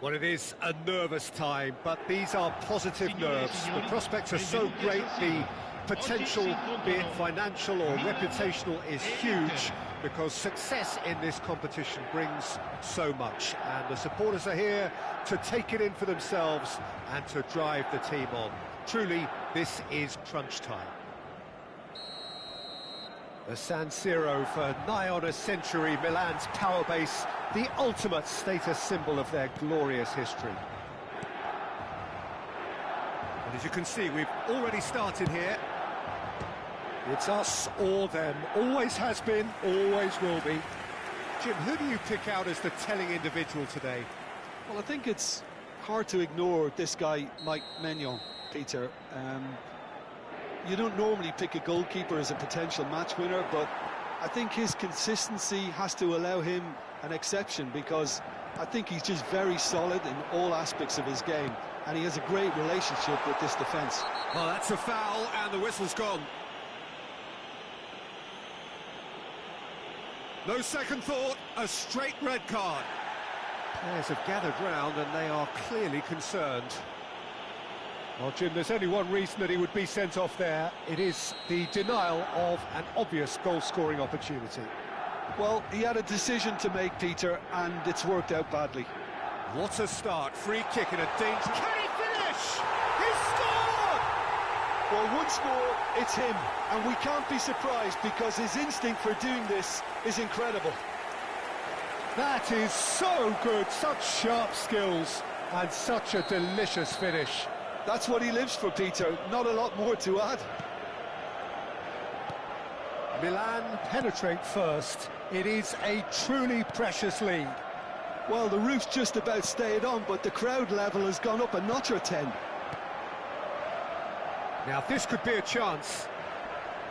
Well, it is a nervous time, but these are positive nerves. The prospects are so great, the potential, be it financial or reputational, is huge, because success in this competition brings so much, and the supporters are here to take it in for themselves and to drive the team on. Truly, this is crunch time. The San Siro for nigh on a century, Milan's power base, the ultimate status symbol of their glorious history. And as you can see, we've already started here. It's us or them, always has been, always will be. Jim, who do you pick out as the telling individual today? Well, I think it's hard to ignore this guy, Mike Maignan, Peter. You don't normally pick a goalkeeper as a potential match winner, but I think his consistency has to allow him an exception, because I think he's just very solid in all aspects of his game, and he has a great relationship with this defence. Well, that's a foul, and the whistle's gone. No second thought, a straight red card. Players have gathered round and they are clearly concerned. Well, Jim, there's only one reason that he would be sent off there. It is the denial of an obvious goal-scoring opportunity. Well, he had a decision to make, Peter, and it's worked out badly. What a start, free kick in a danger. Can he finish? He scored! Well, once more, it's him, and we can't be surprised, because his instinct for doing this is incredible. That is so good, such sharp skills, and such a delicious finish. That's what he lives for, Peter, not a lot more to add. Milan penetrate first. It is a truly precious lead. Well, the roof's just about stayed on, but the crowd level has gone up a notch or 10. Now, this could be a chance.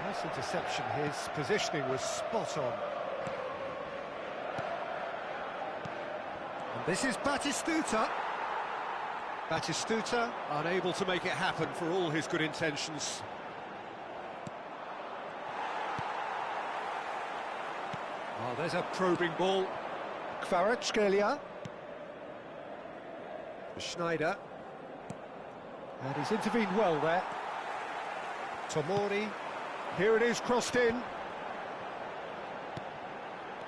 Nice interception, his positioning was spot on. And this is Batistuta. Batistuta unable to make it happen for all his good intentions. Oh, there's a probing ball. Kvaratskhelia. Schneider. And he's intervened well there. Tomori. Here it is, crossed in.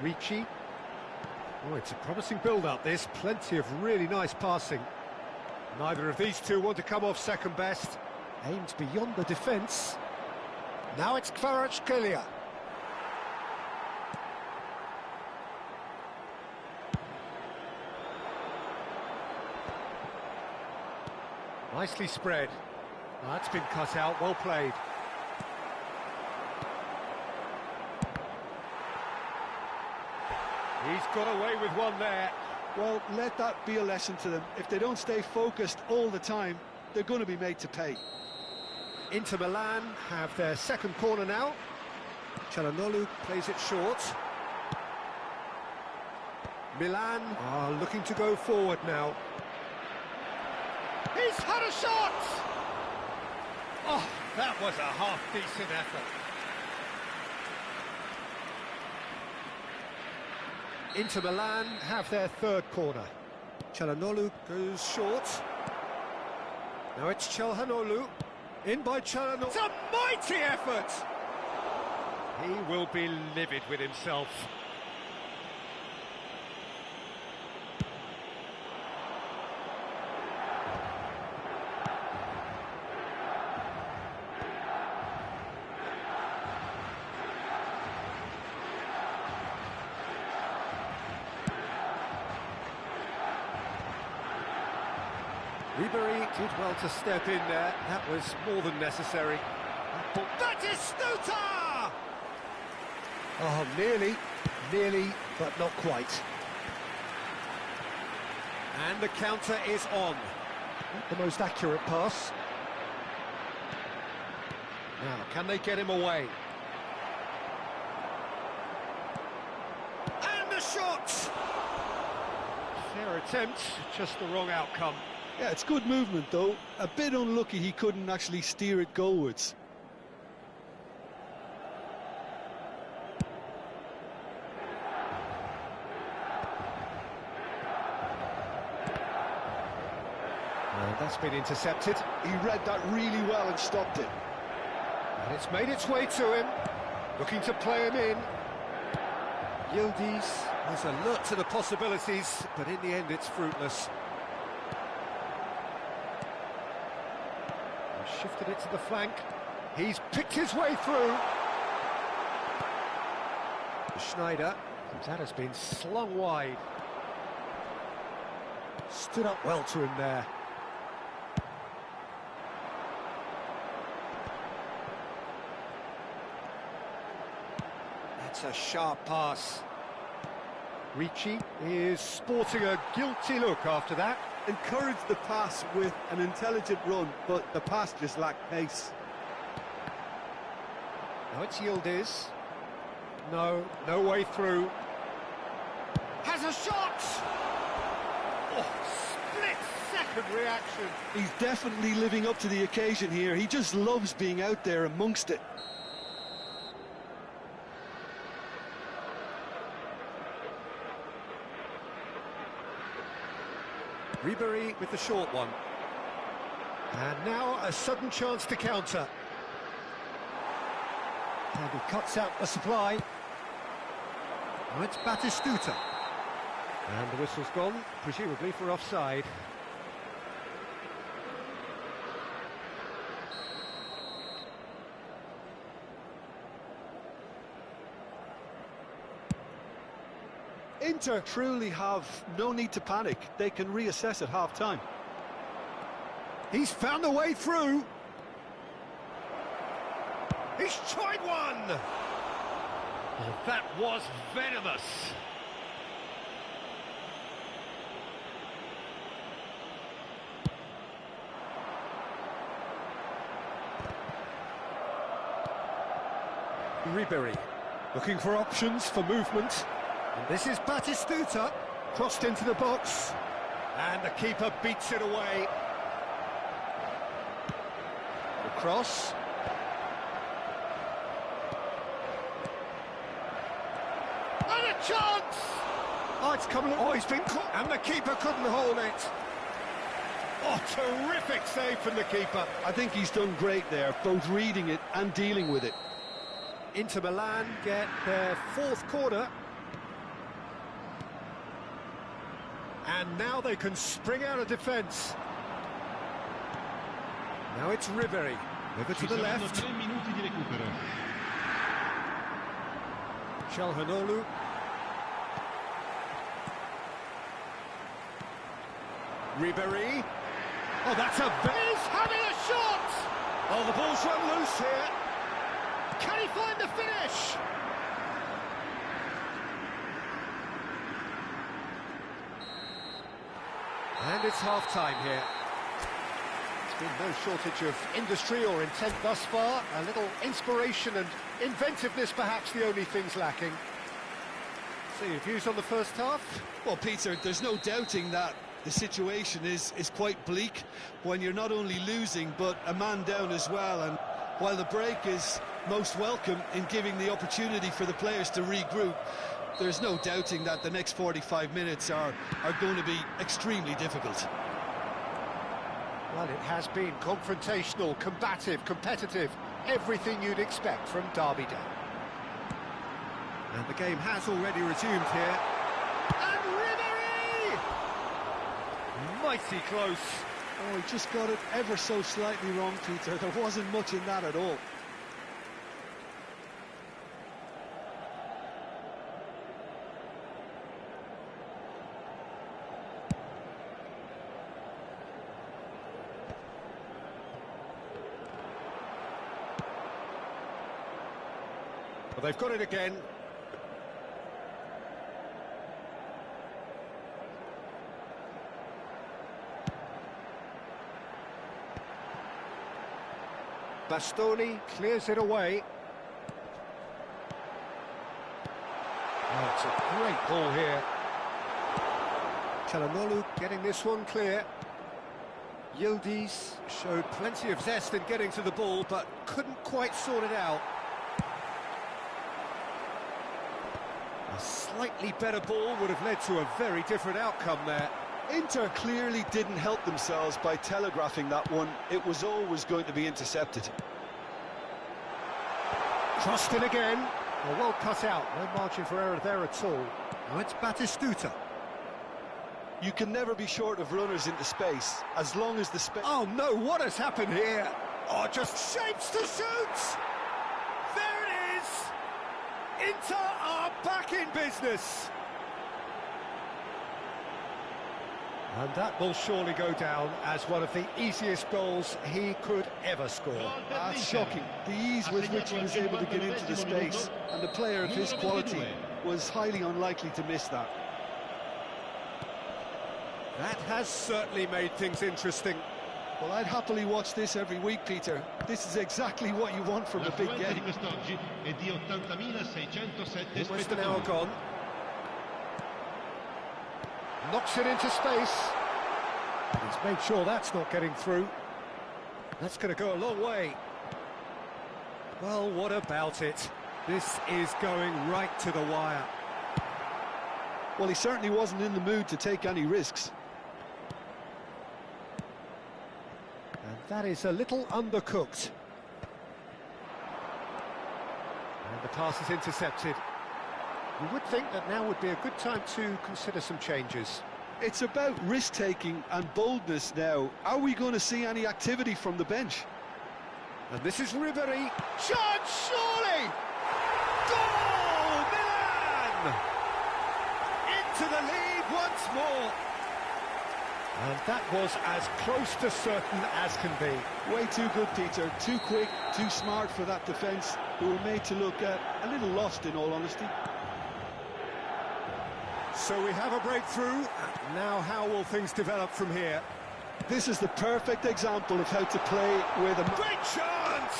Ricci. Oh, it's a promising build-up, this. Plenty of really nice passing. Neither of these two want to come off second best. Aimed beyond the defence. Now it's Kvaratskhelia. Nicely spread. Oh, that's been cut out, well played. He's got away with one there. Well, let that be a lesson to them. If they don't stay focused all the time, they're going to be made to pay. Inter Milan have their second corner now. Çalhanoğlu plays it short. Milan are looking to go forward now. He's had a shot! Oh, that was a half-decent effort. Inter Milan have their third corner. Çalhanoğlu goes short. Now it's Çalhanoğlu. In by Çalhanoğlu. It's a mighty effort! He will be livid with himself. Ribery did well to step in there. That was more than necessary. Batistuta! Oh, nearly, but not quite. And the counter is on. Not the most accurate pass. Now, can they get him away? And the shot! Fair attempt, just the wrong outcome. Yeah, it's good movement, though. A bit unlucky he couldn't actually steer it goalwards. That's been intercepted. He read that really well and stopped it. And it's made its way to him. Looking to play him in. Yildiz was alert to the possibilities, but in the end it's fruitless. He's shifted it to the flank. He's picked his way through. Schneider. That has been slung wide. Stood up well to him there. That's a sharp pass. Ricci is sporting a guilty look after that. Encouraged the pass with an intelligent run, but the pass just lacked pace. Now it's Yildiz. No way through. Has a shot! Oh, split-second reaction. He's definitely living up to the occasion here. He just loves being out there amongst it. Ribery with the short one. And now a sudden chance to counter. And he cuts out the supply. Now it's Batistuta. And the whistle's gone, presumably for offside. Inter truly have no need to panic. They can reassess at half-time. He's found a way through. He's tried one! Oh, that was venomous. Ribery looking for options for movement. And this is Batistuta, crossed into the box. And the keeper beats it away. The cross. And a chance! Oh, it's coming. Oh, he's been caught. And the keeper couldn't hold it. Oh, terrific save from the keeper. I think he's done great there, both reading it and dealing with it. Inter Milan get their fourth corner. And now they can spring out of defence. Now it's Ribery. Over to the left. Çalhanoğlu. Ribery. Oh, that's a... He's having a shot! Oh, the ball's run loose here. Can he find the finish? And it's half-time here. There's been no shortage of industry or intent thus far. A little inspiration and inventiveness, perhaps the only things lacking. So your views on the first half? Well, Peter, there's no doubting that the situation is quite bleak when you're not only losing, but a man down as well. And while the break is most welcome in giving the opportunity for the players to regroup, there's no doubting that the next 45 minutes are going to be extremely difficult. Well, it has been confrontational, combative, competitive, everything you'd expect from Derby Day. And the game has already resumed here. And Ribery! Mighty close. Oh, he just got it ever so slightly wrong, Peter. There wasn't much in that at all. Well, they've got it again. Bastoni clears it away. Oh, it's a great ball here. Çalhanoğlu getting this one clear. Yildiz showed plenty of zest in getting to the ball, but couldn't quite sort it out. A slightly better ball would have led to a very different outcome there. Inter clearly didn't help themselves by telegraphing that one. It was always going to be intercepted. Crossed in again. Well cut out. No margin for error there at all. Now it's Batistuta. You can never be short of runners into space, as long as the space... Oh no, what has happened here? Oh, just shapes to shoot! There it is! Inter are back in business! And that will surely go down as one of the easiest goals he could ever score. That's shocking. The ease with which he was able to get into the space, and a player of his quality was highly unlikely to miss that. That has certainly made things interesting. Well, I'd happily watch this every week, Peter. This is exactly what you want from a big game. Almost an hour gone. Knocks it into space. He's made sure that's not getting through. That's going to go a long way. Well, what about it? This is going right to the wire. Well, he certainly wasn't in the mood to take any risks. And that is a little undercooked. And the pass is intercepted. You would think that now would be a good time to consider some changes. It's about risk-taking and boldness now. Are we going to see any activity from the bench? And this is Ribery. Chance, surely! Goal! Milan! Into the lead once more. And that was as close to certain as can be. Way too good, Peter. Too quick, too smart for that defence, who were made to look a little lost, in all honesty. So we have a breakthrough. Now how will things develop from here? This is the perfect example of how to play with a... Great chance!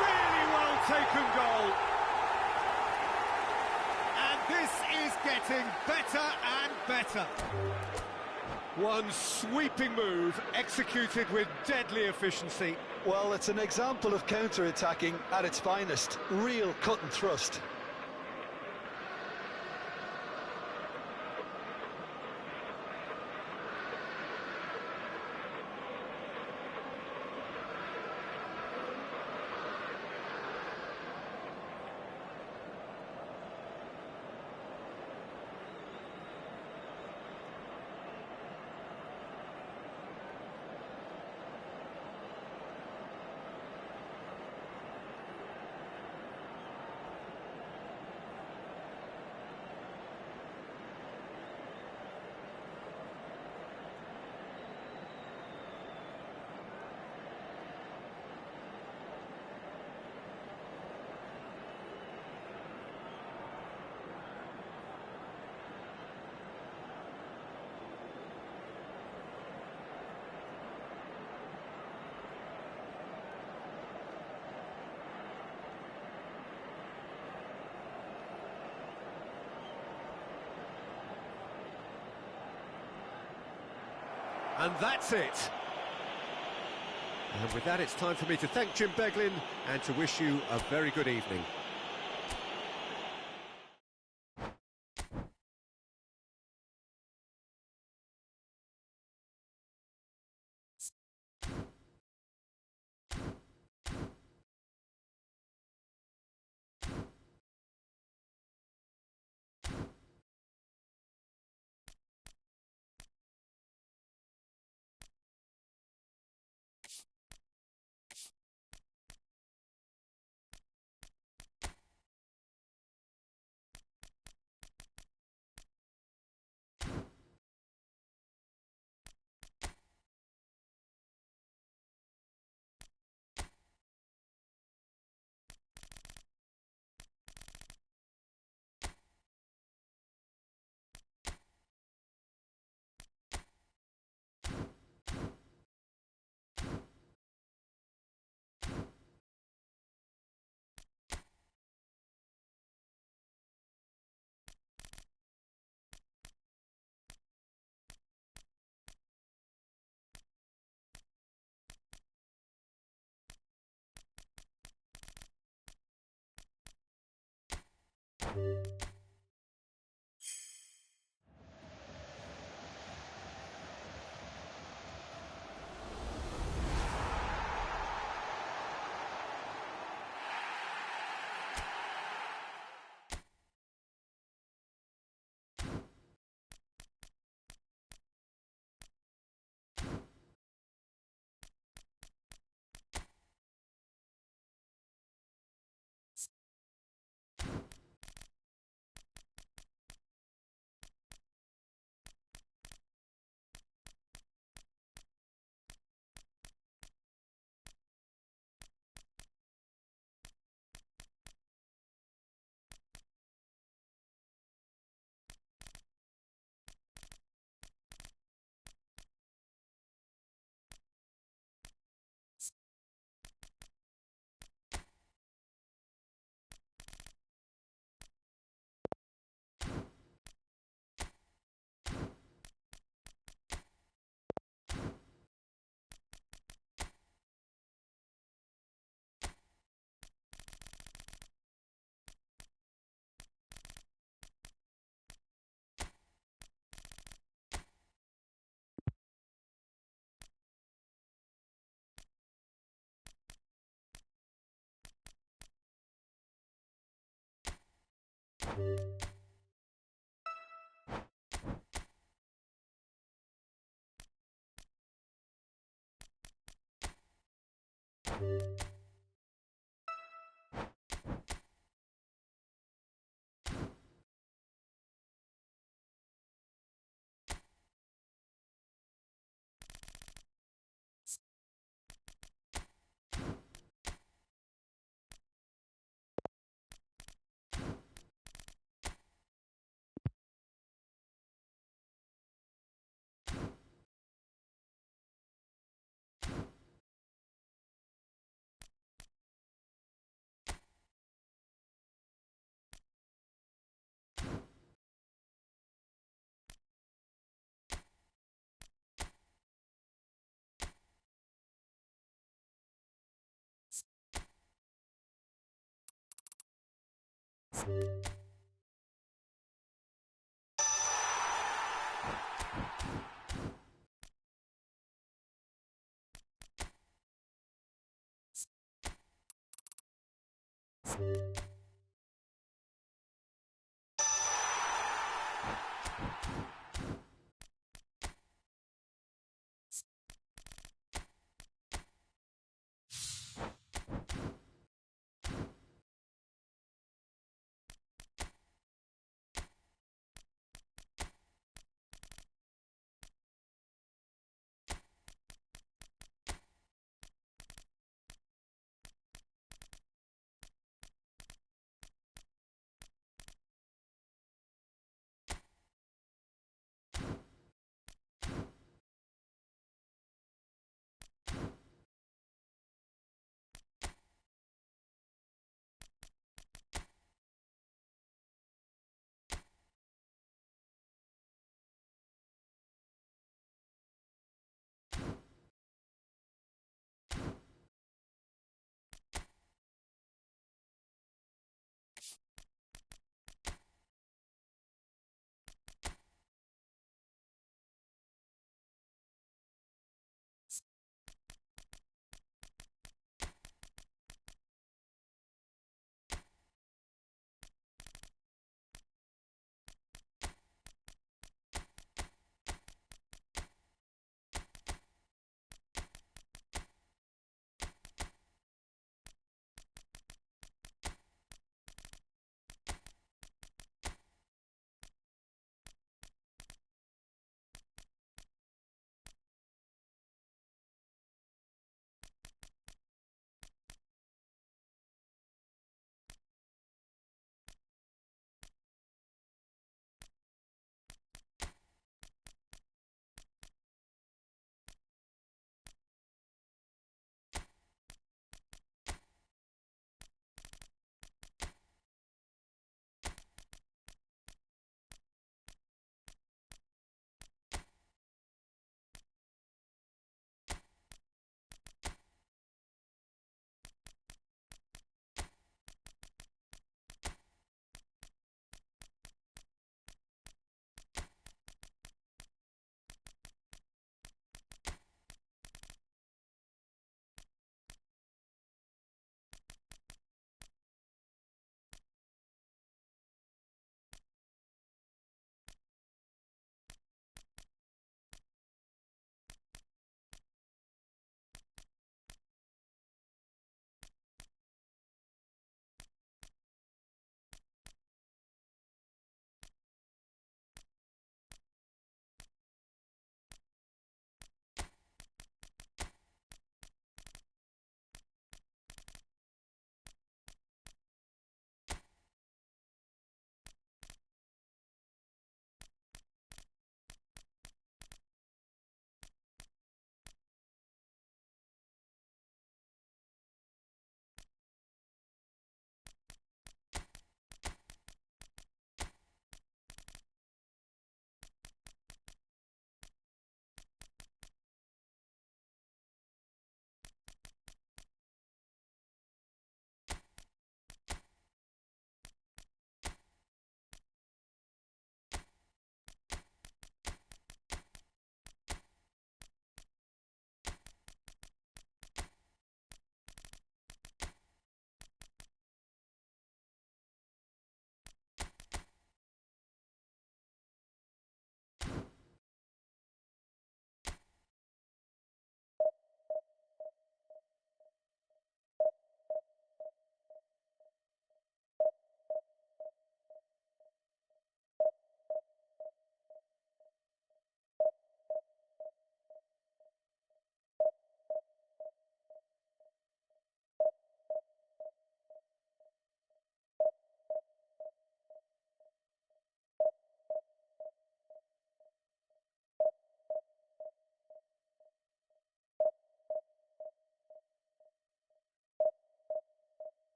Really well taken goal. And this is getting better and better. One sweeping move executed with deadly efficiency. Well, it's an example of counter-attacking at its finest. Real cut and thrust. And that's it. And with that, it's time for me to thank Jim Beglin and to wish you a very good evening.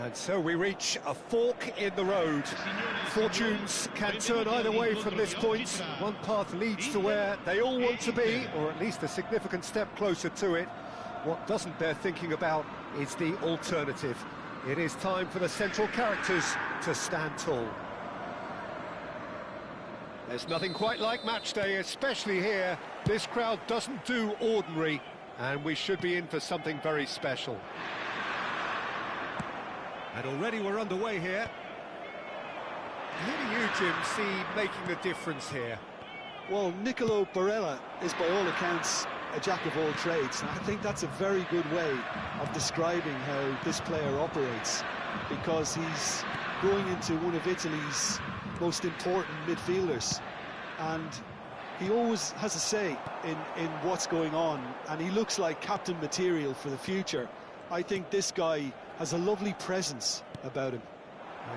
And so we reach a fork in the road. Fortunes can turn either way from this point. One path leads to where they all want to be, or at least a significant step closer to it. What doesn't bear thinking about is the alternative. It is time for the central characters to stand tall. There's nothing quite like match day, especially here. This crowd doesn't do ordinary, and we should be in for something very special. And already we're underway here. Who do you, Jim, see making the difference here? Well, Nicolo Barella is by all accounts a jack of all trades. I think that's a very good way of describing how this player operates, because he's growing into one of Italy's most important midfielders, and he always has a say in what's going on, and he looks like captain material for the future. I think this guy has a lovely presence about him.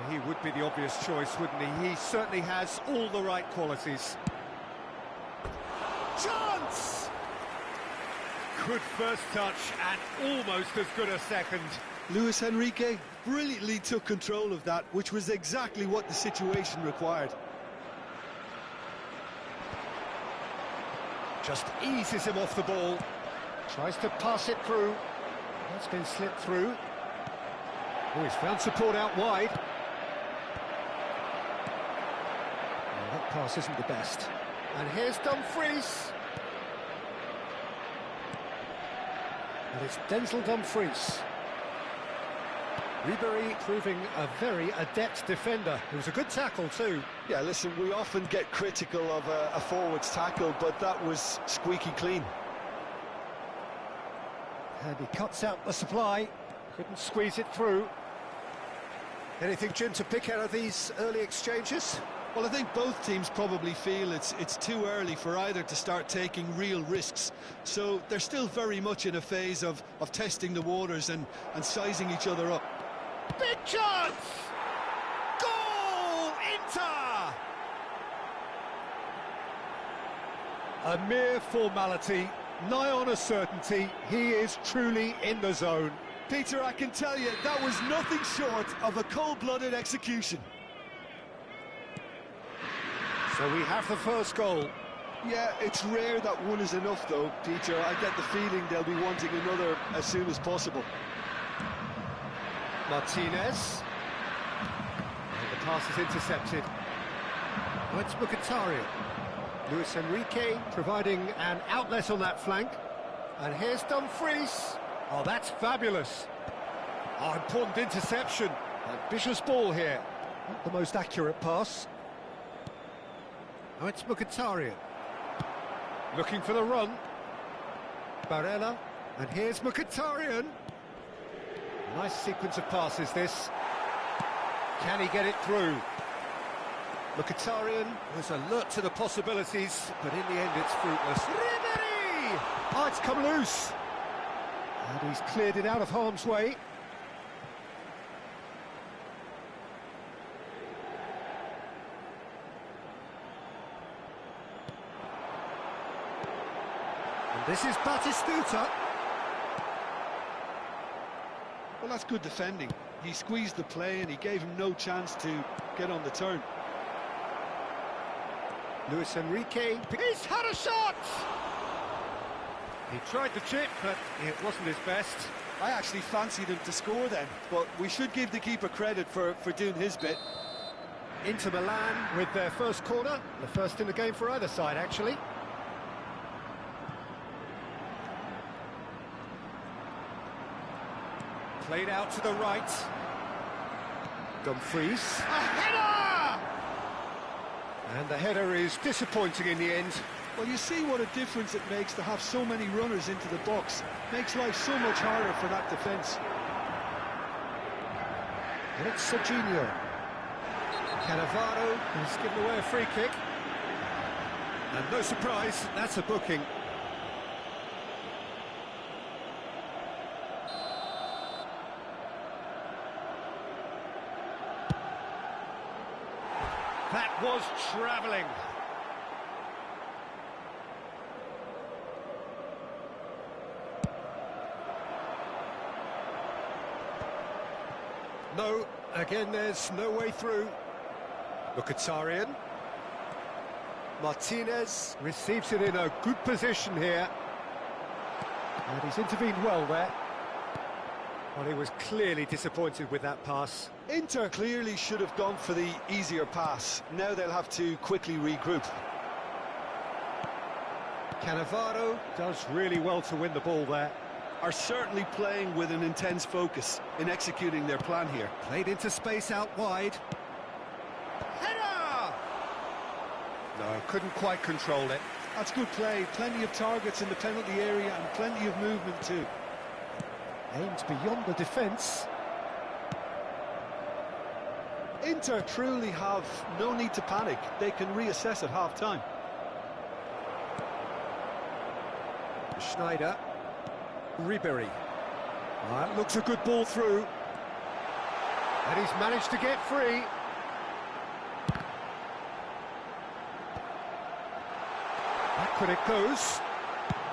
He would be the obvious choice, wouldn't he? He certainly has all the right qualities. Chance! Good first touch and almost as good a second. Luis Enrique brilliantly took control of that, which was exactly what the situation required. Just eases him off the ball. Tries to pass it through. That's been slipped through. Oh, he's found support out wide. Well, that pass isn't the best. And here's Dumfries. And it's Denzel Dumfries. Ribery proving a very adept defender. It was a good tackle too. Yeah, listen, we often get critical of a forward's tackle, but that was squeaky clean. And he cuts out the supply. Couldn't squeeze it through. Anything, Jim, to pick out of these early exchanges? Well, I think both teams probably feel it's too early for either to start taking real risks. So they're still very much in a phase of testing the waters and sizing each other up. Big chance! Goal! Inter! A mere formality, nigh on a certainty. He is truly in the zone. Peter, I can tell you, that was nothing short of a cold-blooded execution. So we have the first goal. Yeah, it's rare that one is enough, though, Peter. I get the feeling they'll be wanting another as soon as possible. Martinez. And the pass is intercepted. Oh, it's Mkhitaryan. Luis Enrique providing an outlet on that flank. And here's Dumfries. Oh, that's fabulous. Oh, important interception. Ambitious ball here. Not the most accurate pass. Oh, it's Mkhitaryan. Looking for the run. Barella. And here's Mkhitaryan. Nice sequence of passes, this. Can he get it through? Mkhitaryan was alert to the possibilities, but in the end it's fruitless. Ribery! Oh, it's come loose. And he's cleared it out of harm's way. And this is Batistuta. Well, that's good defending. He squeezed the play and he gave him no chance to get on the turn. Luis Enrique. He's had a shot! He tried the chip, but it wasn't his best. I actually fancied him to score then, but we should give the keeper credit for doing his bit. Inter Milan with their first corner, the first in the game for either side, actually. Played out to the right. Dumfries. A header! And the header is disappointing in the end. Well, you see what a difference it makes to have so many runners into the box. Makes life so much harder for that defence. And it's Serginho. Cannavaro has given away a free kick. And no surprise, that's a booking. That was travelling. No, again, there's no way through. Mkhitaryan. Martinez receives it in a good position here. And he's intervened well there. Well, he was clearly disappointed with that pass. Inter clearly should have gone for the easier pass. Now they'll have to quickly regroup. Cannavaro does really well to win the ball there. Are certainly playing with an intense focus in executing their plan here. Played into space out wide. Header! No, couldn't quite control it. That's good play. Plenty of targets in the penalty area and plenty of movement too. Aimed beyond the defence. Inter truly have no need to panic. They can reassess at half-time. Schneider. Ribery. That looks a good ball through. And he's managed to get free. Back it goes.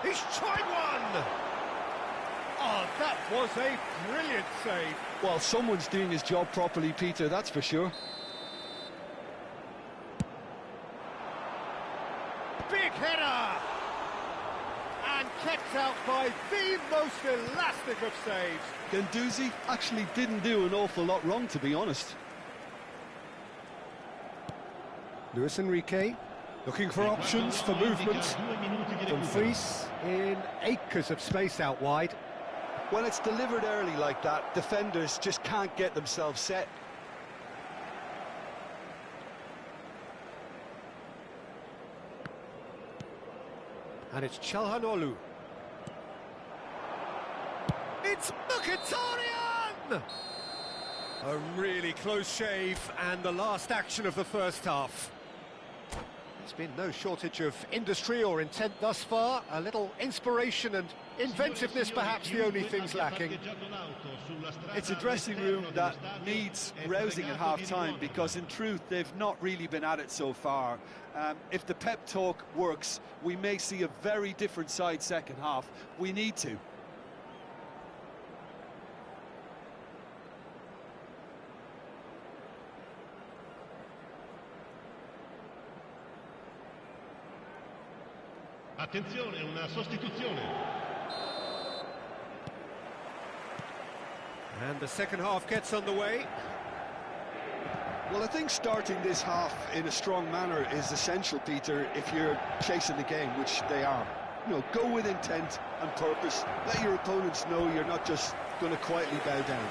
He's tried one! Oh, that was a brilliant save. Well, someone's doing his job properly, Peter, that's for sure. Big header! And kept out by the most elastic of saves. Guendouzi actually didn't do an awful lot wrong, to be honest. Luis Enrique looking for options for movement. Dumfries in acres of space out wide. When it's delivered early like that, defenders just can't get themselves set. And it's Çalhanoğlu. It's Mkhitaryan! A really close shave, and the last action of the first half. There's been no shortage of industry or intent thus far. A little inspiration and inventiveness, perhaps the only things lacking. It's a dressing room that needs rousing at half-time, because in truth they've not really been at it so far. If the pep talk works, we may see a very different side second half. We need to. Attenzione, una sostituzione. And the second half gets underway. Well, I think starting this half in a strong manner is essential, Peter, if you're chasing the game, which they are. You know, go with intent and purpose. Let your opponents know you're not just going to quietly bow down.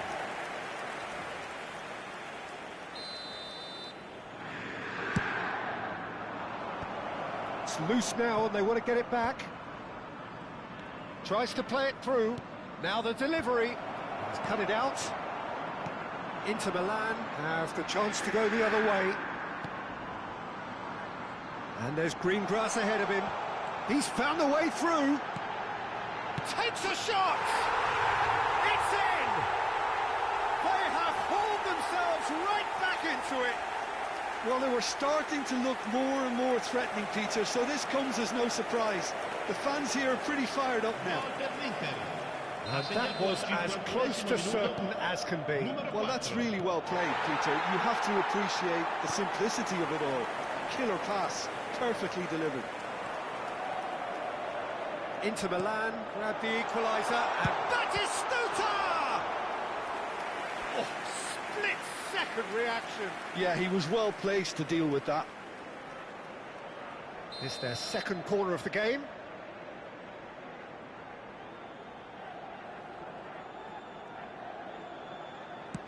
It's loose now and they want to get it back. Tries to play it through. Now the delivery. He's cut it out. Inter Milan have the chance to go the other way. And there's green grass ahead of him. He's found the way through. Takes a shot! It's in! They have hauled themselves right back into it. Well, they were starting to look more and more threatening, Peter, so this comes as no surprise. The fans here are pretty fired up now. And that was as close to certain as can be. Well, that's really well played, Peter. You have to appreciate the simplicity of it all. Killer pass, perfectly delivered. Inter Milan grab the equaliser, and Batistuta! Oh, split-second reaction. Yeah, he was well placed to deal with that. This is their second corner of the game.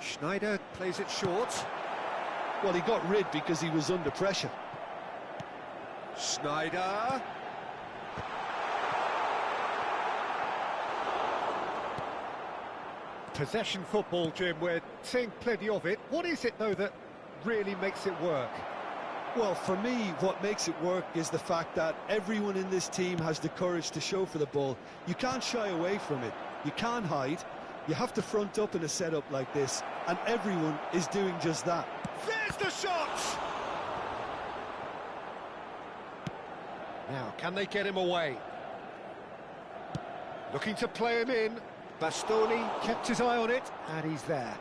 Schneider plays it short. Well, he got rid because he was under pressure. Schneider. Possession football, Jim, we're seeing plenty of it. What is it, though, that really makes it work? Well, for me, what makes it work is the fact that everyone in this team has the courage to show for the ball. You can't shy away from it. You can't hide. You have to front up in a setup like this, and everyone is doing just that. There's the shot! Now, can they get him away? Looking to play him in. Bastoni kept his eye on it, and he's there.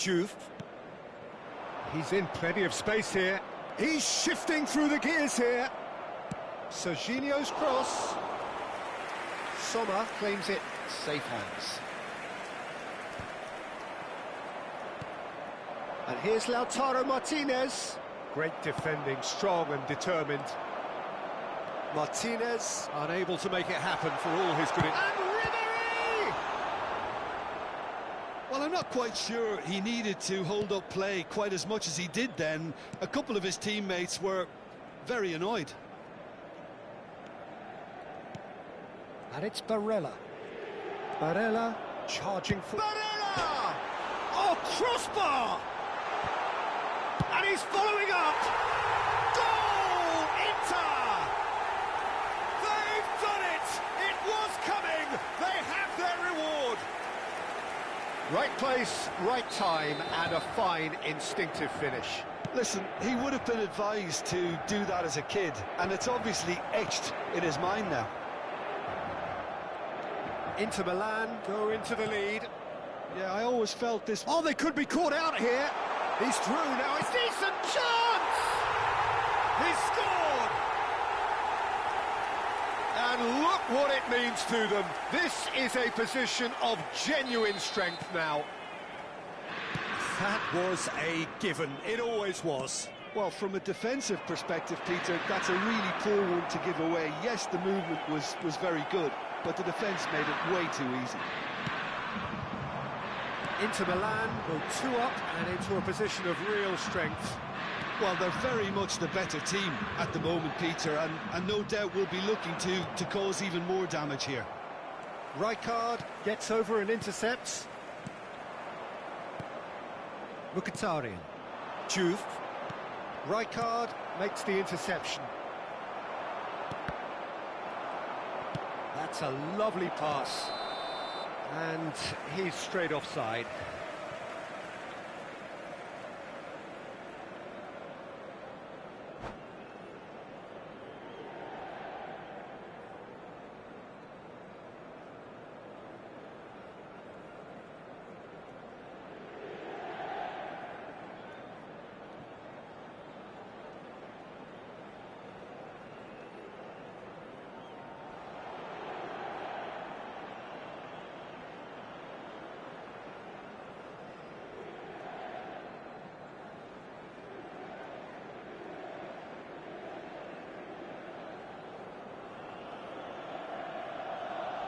Juve. He's in plenty of space here. He's shifting through the gears here. Serginho's cross. Sommer claims it. Safe hands. And here's Lautaro Martinez. Great defending, strong and determined. Martinez unable to make it happen for all his good. And Ribery! Well, I'm not quite sure he needed to hold up play quite as much as he did then. A couple of his teammates were very annoyed. And it's Barella. Barella charging for... Barella! Oh, crossbar! And he's following up! Goal! Inter! They've done it! It was coming! They have their reward! Right place, right time, and a fine instinctive finish. Listen, he would have been advised to do that as a kid, and it's obviously etched in his mind now. Inter Milan go into the lead. Yeah, I always felt this... Oh, they could be caught out here. He's through now. It's a decent chance! He's scored! And look what it means to them. This is a position of genuine strength now. That was a given. It always was. Well, from a defensive perspective, Peter, that's a really poor one to give away. Yes, the movement was very good, but the defence made it way too easy. Inter Milan go 2 up and into a position of real strength. Well, they're very much the better team at the moment, Peter, and no doubt will be looking to cause even more damage here. Rijkaard gets over and intercepts. Mkhitaryan. Juve. Rijkaard makes the interception. That's a lovely pass. And he's straight offside.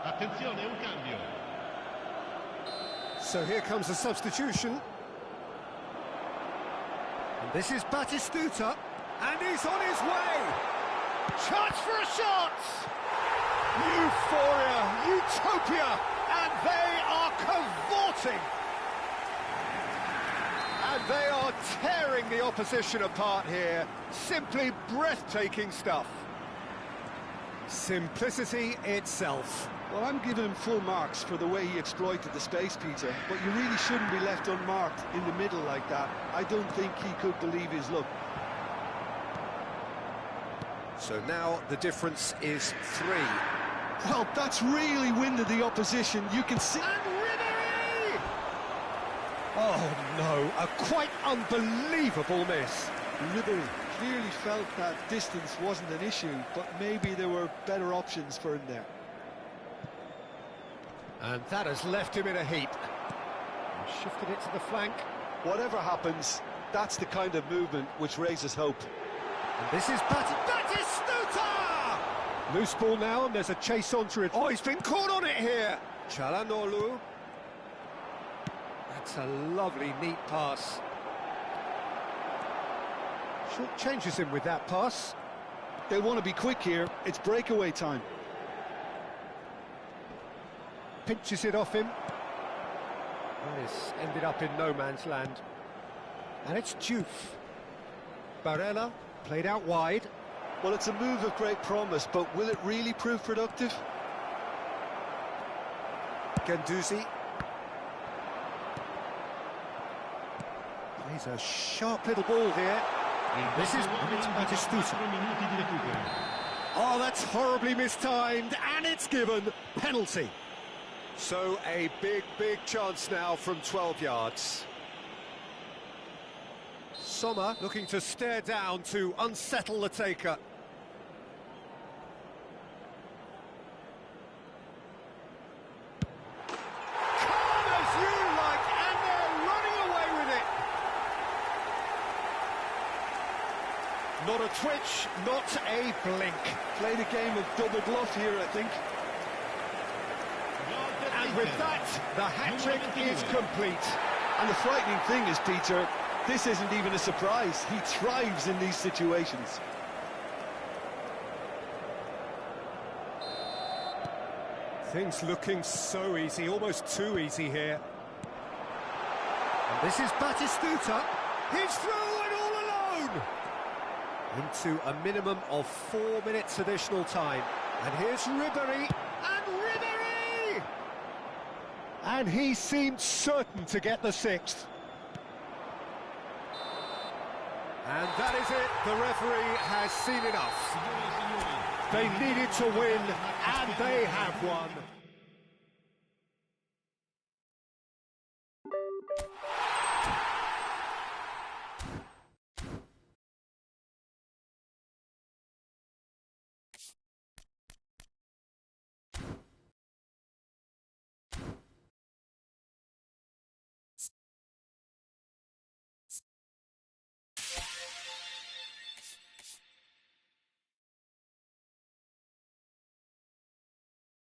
Attenzione, un cambio. So here comes a substitution. And this is Batistuta, and he's on his way. Chance for a shot! Euphoria, utopia, and they are cavorting. And they are tearing the opposition apart here. Simply breathtaking stuff. Simplicity itself. Well, I'm giving him full marks for the way he exploited the space, Peter, but you really shouldn't be left unmarked in the middle like that. I don't think he could believe his luck. So now the difference is 3. Well, that's really winded the opposition. You can see... And Ribery! Oh, no, a quite unbelievable miss. Ribery clearly felt that distance wasn't an issue, but maybe there were better options for him there. And that has left him in a heap. And shifted it to the flank. Whatever happens, that's the kind of movement which raises hope. And this is Batistuta! Loose ball now, and there's a chase onto it. Oh, he's been caught on it here. Çalhanoğlu. That's a lovely, neat pass. Short changes him with that pass. They want to be quick here. It's breakaway time. Pinches it off him. And it's ended up in no man's land. And it's Juve. Barella played out wide. Well, it's a move of great promise, but will it really prove productive? Guendouzi. Plays a sharp little ball here. This is Batistuta. Oh, that's horribly mistimed, and it's given. Penalty. So a big chance now from 12 yards. Sommer looking to stare down to unsettle the taker. Calm as you like, and they're running away with it. Not a twitch, not a blink. Played a game of double bluff here, I think. And with that, the hat-trick is complete. And the frightening thing is, Peter, this isn't even a surprise. He thrives in these situations. Things looking so easy, almost too easy here. And this is Batistuta. He's through and all alone! Into a minimum of 4 minutes additional time. And here's Ribéry. And Ribéry! And he seemed certain to get the sixth. And that is it. The referee has seen enough. They needed to win, and they have won.